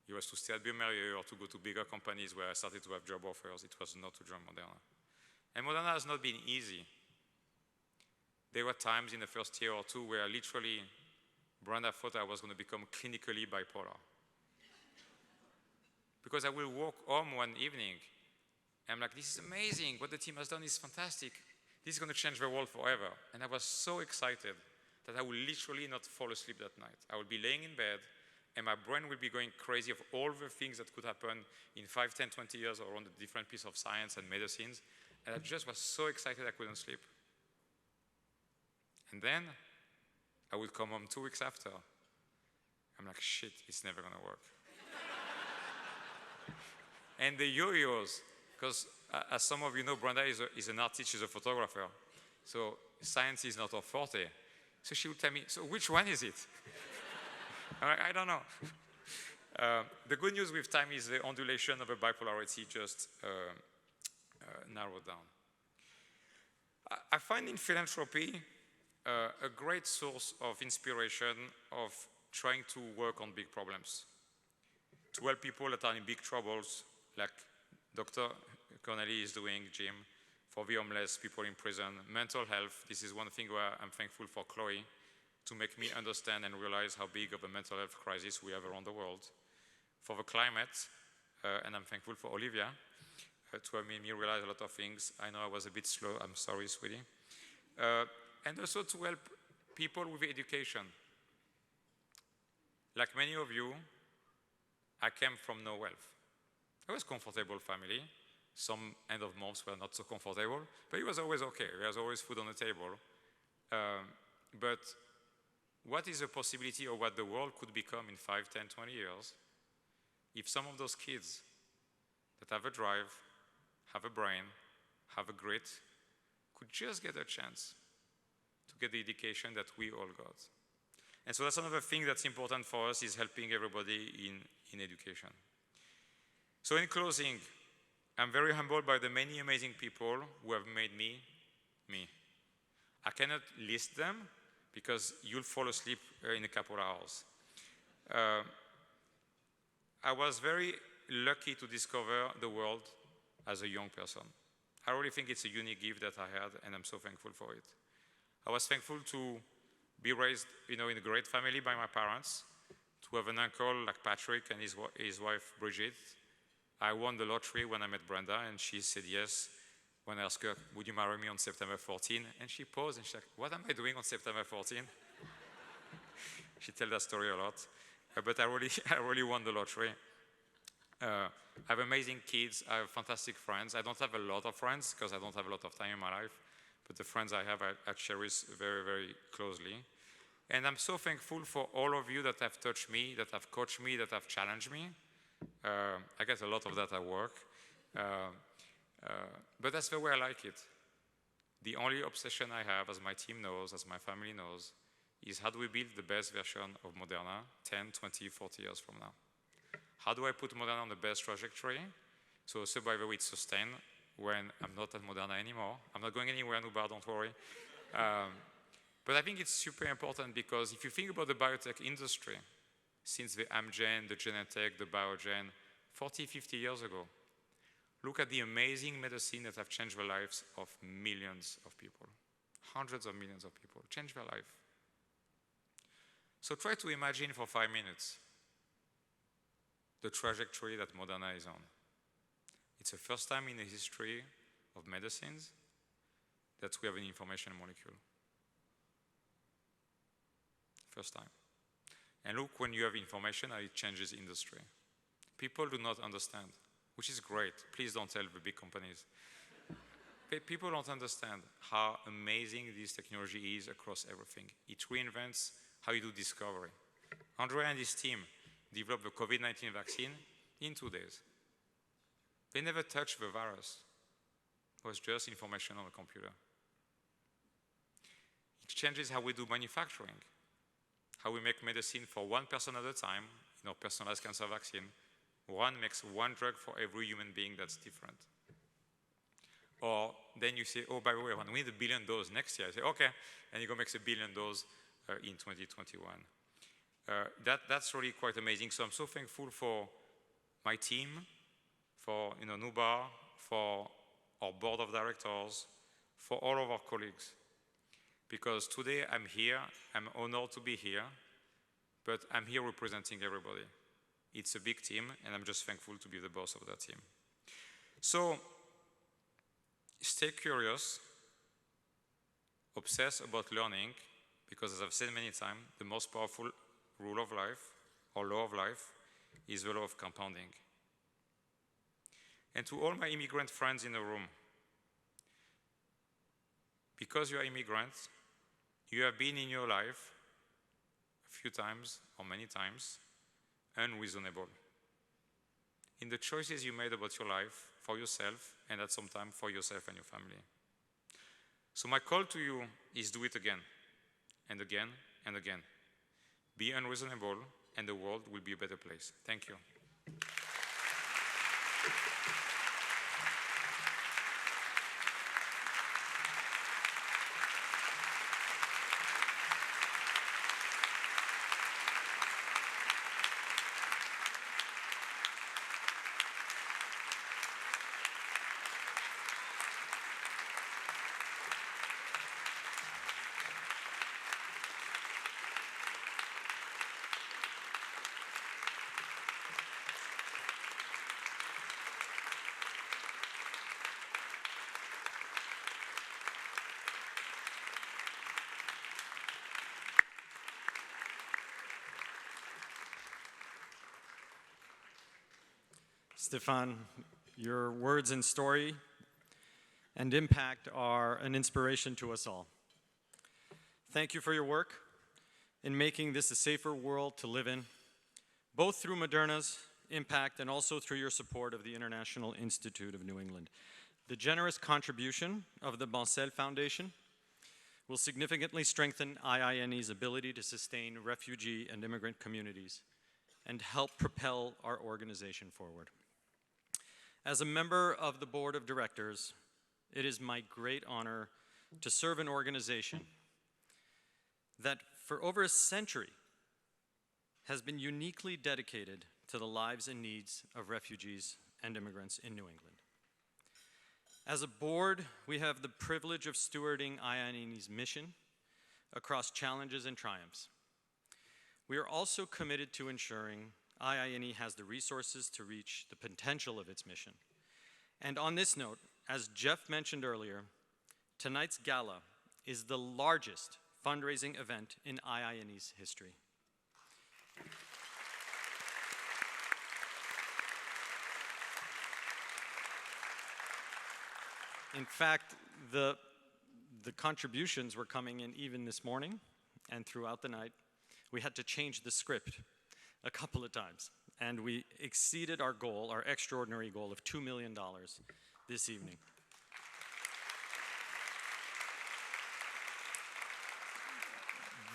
It was to stay at bioMérieux or to go to bigger companies where I started to have job offers. It was not to join Moderna. And Moderna has not been easy. There were times in the first year or two where literally Brenda thought I was going to become clinically bipolar. Because I will walk home one evening, and I'm like, this is amazing. What the team has done is fantastic. This is going to change the world forever. And I was so excited that I will literally not fall asleep that night. I will be laying in bed, and my brain will be going crazy of all the things that could happen in 5, 10, 20 years around the different piece of science and medicines. And I just was so excited I couldn't sleep. And then I would come home 2 weeks after. I'm like, shit, it's never going to work. And the yo-yos, because as some of you know, Brenda is an artist, she's a photographer. So science is not her forte. So she would tell me, so which one is it? I'm like, I don't know. The good news with time is the ondulation of a bipolarity just narrowed down. I find in philanthropy a great source of inspiration of trying to work on big problems, to help people that are in big troubles, like Dr. Connelly is doing, Jim, for the homeless, people in prison, mental health. This is one thing where I'm thankful for Chloe to make me understand and realize how big of a mental health crisis we have around the world. For the climate, and I'm thankful for Olivia to have made me realize a lot of things. I know I was a bit slow, I'm sorry, sweetie. And also to help people with education. Like many of you, I came from no wealth. It was a comfortable family. Some end of months were not so comfortable, but it was always okay. There was always food on the table. But what is the possibility of what the world could become in 5, 10, 20 years if some of those kids that have a drive, have a brain, have a grit, could just get a chance to get the education that we all got? And so that's another thing that's important for us, is helping everybody in education. So in closing, I'm very humbled by the many amazing people who have made me, me. I cannot list them because you'll fall asleep in a couple of hours. I was very lucky to discover the world as a young person. I really think it's a unique gift that I had, and I'm so thankful for it. I was thankful to be raised, in a great family by my parents, to have an uncle like Patrick and his wife Bridget. I won the lottery when I met Brenda, and she said yes when I asked her, would you marry me on September 14? And she paused and she's like, what am I doing on September 14? She tells that story a lot. But I really won the lottery. I have amazing kids. I have fantastic friends. I don't have a lot of friends because I don't have a lot of time in my life. But the friends I have, I cherish very, very closely. And I'm so thankful for all of you that have touched me, that have coached me, that have challenged me. I get a lot of that at work. But that's the way I like it. The only obsession I have, as my team knows, as my family knows, is how do we build the best version of Moderna 10, 20, 40 years from now? How do I put Moderna on the best trajectory? So by the way, it's sustained when I'm not at Moderna anymore. I'm not going anywhere, Nubar, don't worry. But I think it's super important because if you think about the biotech industry, since the Amgen, the Genentech, the Biogen, 40, 50 years ago. Look at the amazing medicine that have changed the lives of millions of people, hundreds of millions of people, changed their life. So try to imagine for 5 minutes the trajectory that Moderna is on. It's the first time in the history of medicines that we have an information molecule. First time. And look, when you have information, how it changes industry. People do not understand, which is great. Please don't tell the big companies. People don't understand how amazing this technology is across everything. It reinvents how you do discovery. Andre and his team developed the COVID-19 vaccine in 2 days. They never touched the virus. It was just information on a computer. It changes how we do manufacturing, how we make medicine for one person at a time, in our personalized cancer vaccine. One makes one drug for every human being that's different. Or then you say, oh, by the way, we need 1 billion doses next year. I say, okay, and you go make 1 billion doses in 2021. That's really quite amazing. So I'm so thankful for my team, for Nubar, for our board of directors, for all of our colleagues. Because today I'm here, I'm honored to be here, but I'm here representing everybody. It's a big team, and I'm just thankful to be the boss of that team. So, stay curious, obsess about learning, because as I've said many times, the most powerful rule of life, or law of life, is the law of compounding. And to all my immigrant friends in the room, because you are immigrants, you have been in your life a few times, or many times, unreasonable in the choices you made about your life for yourself, and at some time for yourself and your family. So my call to you is do it again, and again, and again. Be unreasonable, and the world will be a better place. Thank you. Stéphane, your words and story and impact are an inspiration to us all. Thank you for your work in making this a safer world to live in, both through Moderna's impact and also through your support of the International Institute of New England. The generous contribution of the Bancel Foundation will significantly strengthen IINE's ability to sustain refugee and immigrant communities and help propel our organization forward. As a member of the board of directors, it is my great honor to serve an organization that for over a century has been uniquely dedicated to the lives and needs of refugees and immigrants in New England. As a board, we have the privilege of stewarding IINE's mission across challenges and triumphs. We are also committed to ensuring IINE has the resources to reach the potential of its mission. And on this note, as Jeff mentioned earlier, tonight's gala is the largest fundraising event in IINE's history. In fact, the contributions were coming in even this morning and throughout the night. We had to change the script a couple of times, and we exceeded our goal, our extraordinary goal of $2 million this evening.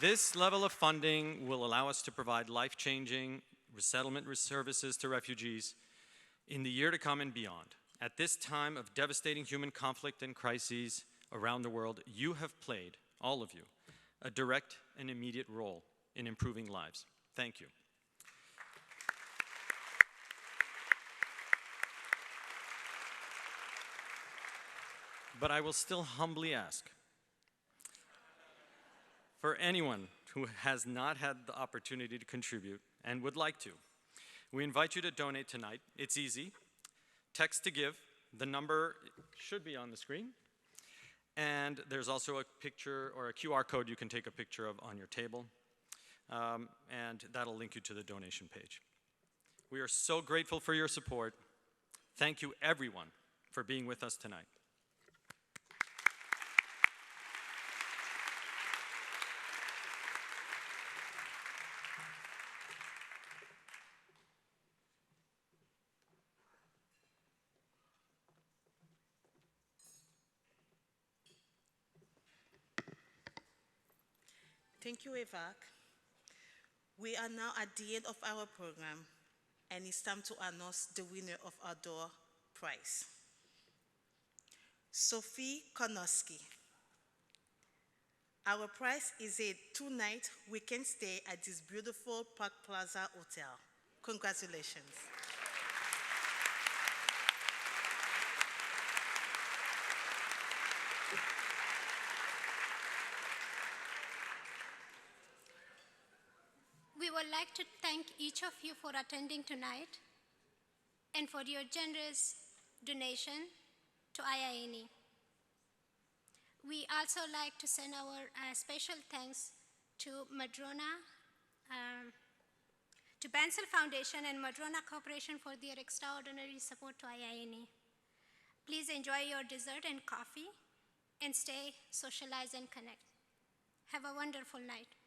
This level of funding will allow us to provide life-changing resettlement services to refugees in the year to come and beyond. At this time of devastating human conflict and crises around the world, you have played, all of you, a direct and immediate role in improving lives. Thank you. but I will still humbly ask, for anyone who has not had the opportunity to contribute and would like to, we invite you to donate tonight. It's easy. Text to give. The number should be on the screen. And there's also a picture or a QR code you can take a picture of on your table. And that'll link you to the donation page. We are so grateful for your support. Thank you, everyone, for being with us tonight. Thank you, Avak. We are now at the end of our program, and it's time to announce the winner of our door prize. Sophie Konoski. Our prize is a 2-night weekend stay at this beautiful Park Plaza Hotel. Congratulations. We would like to thank each of you for attending tonight and for your generous donation to IINE. We also like to send our special thanks to Madrona, to Bancel Foundation and Madrona Corporation for their extraordinary support to IINE. Please enjoy your dessert and coffee and stay socialized and connect. Have a wonderful night.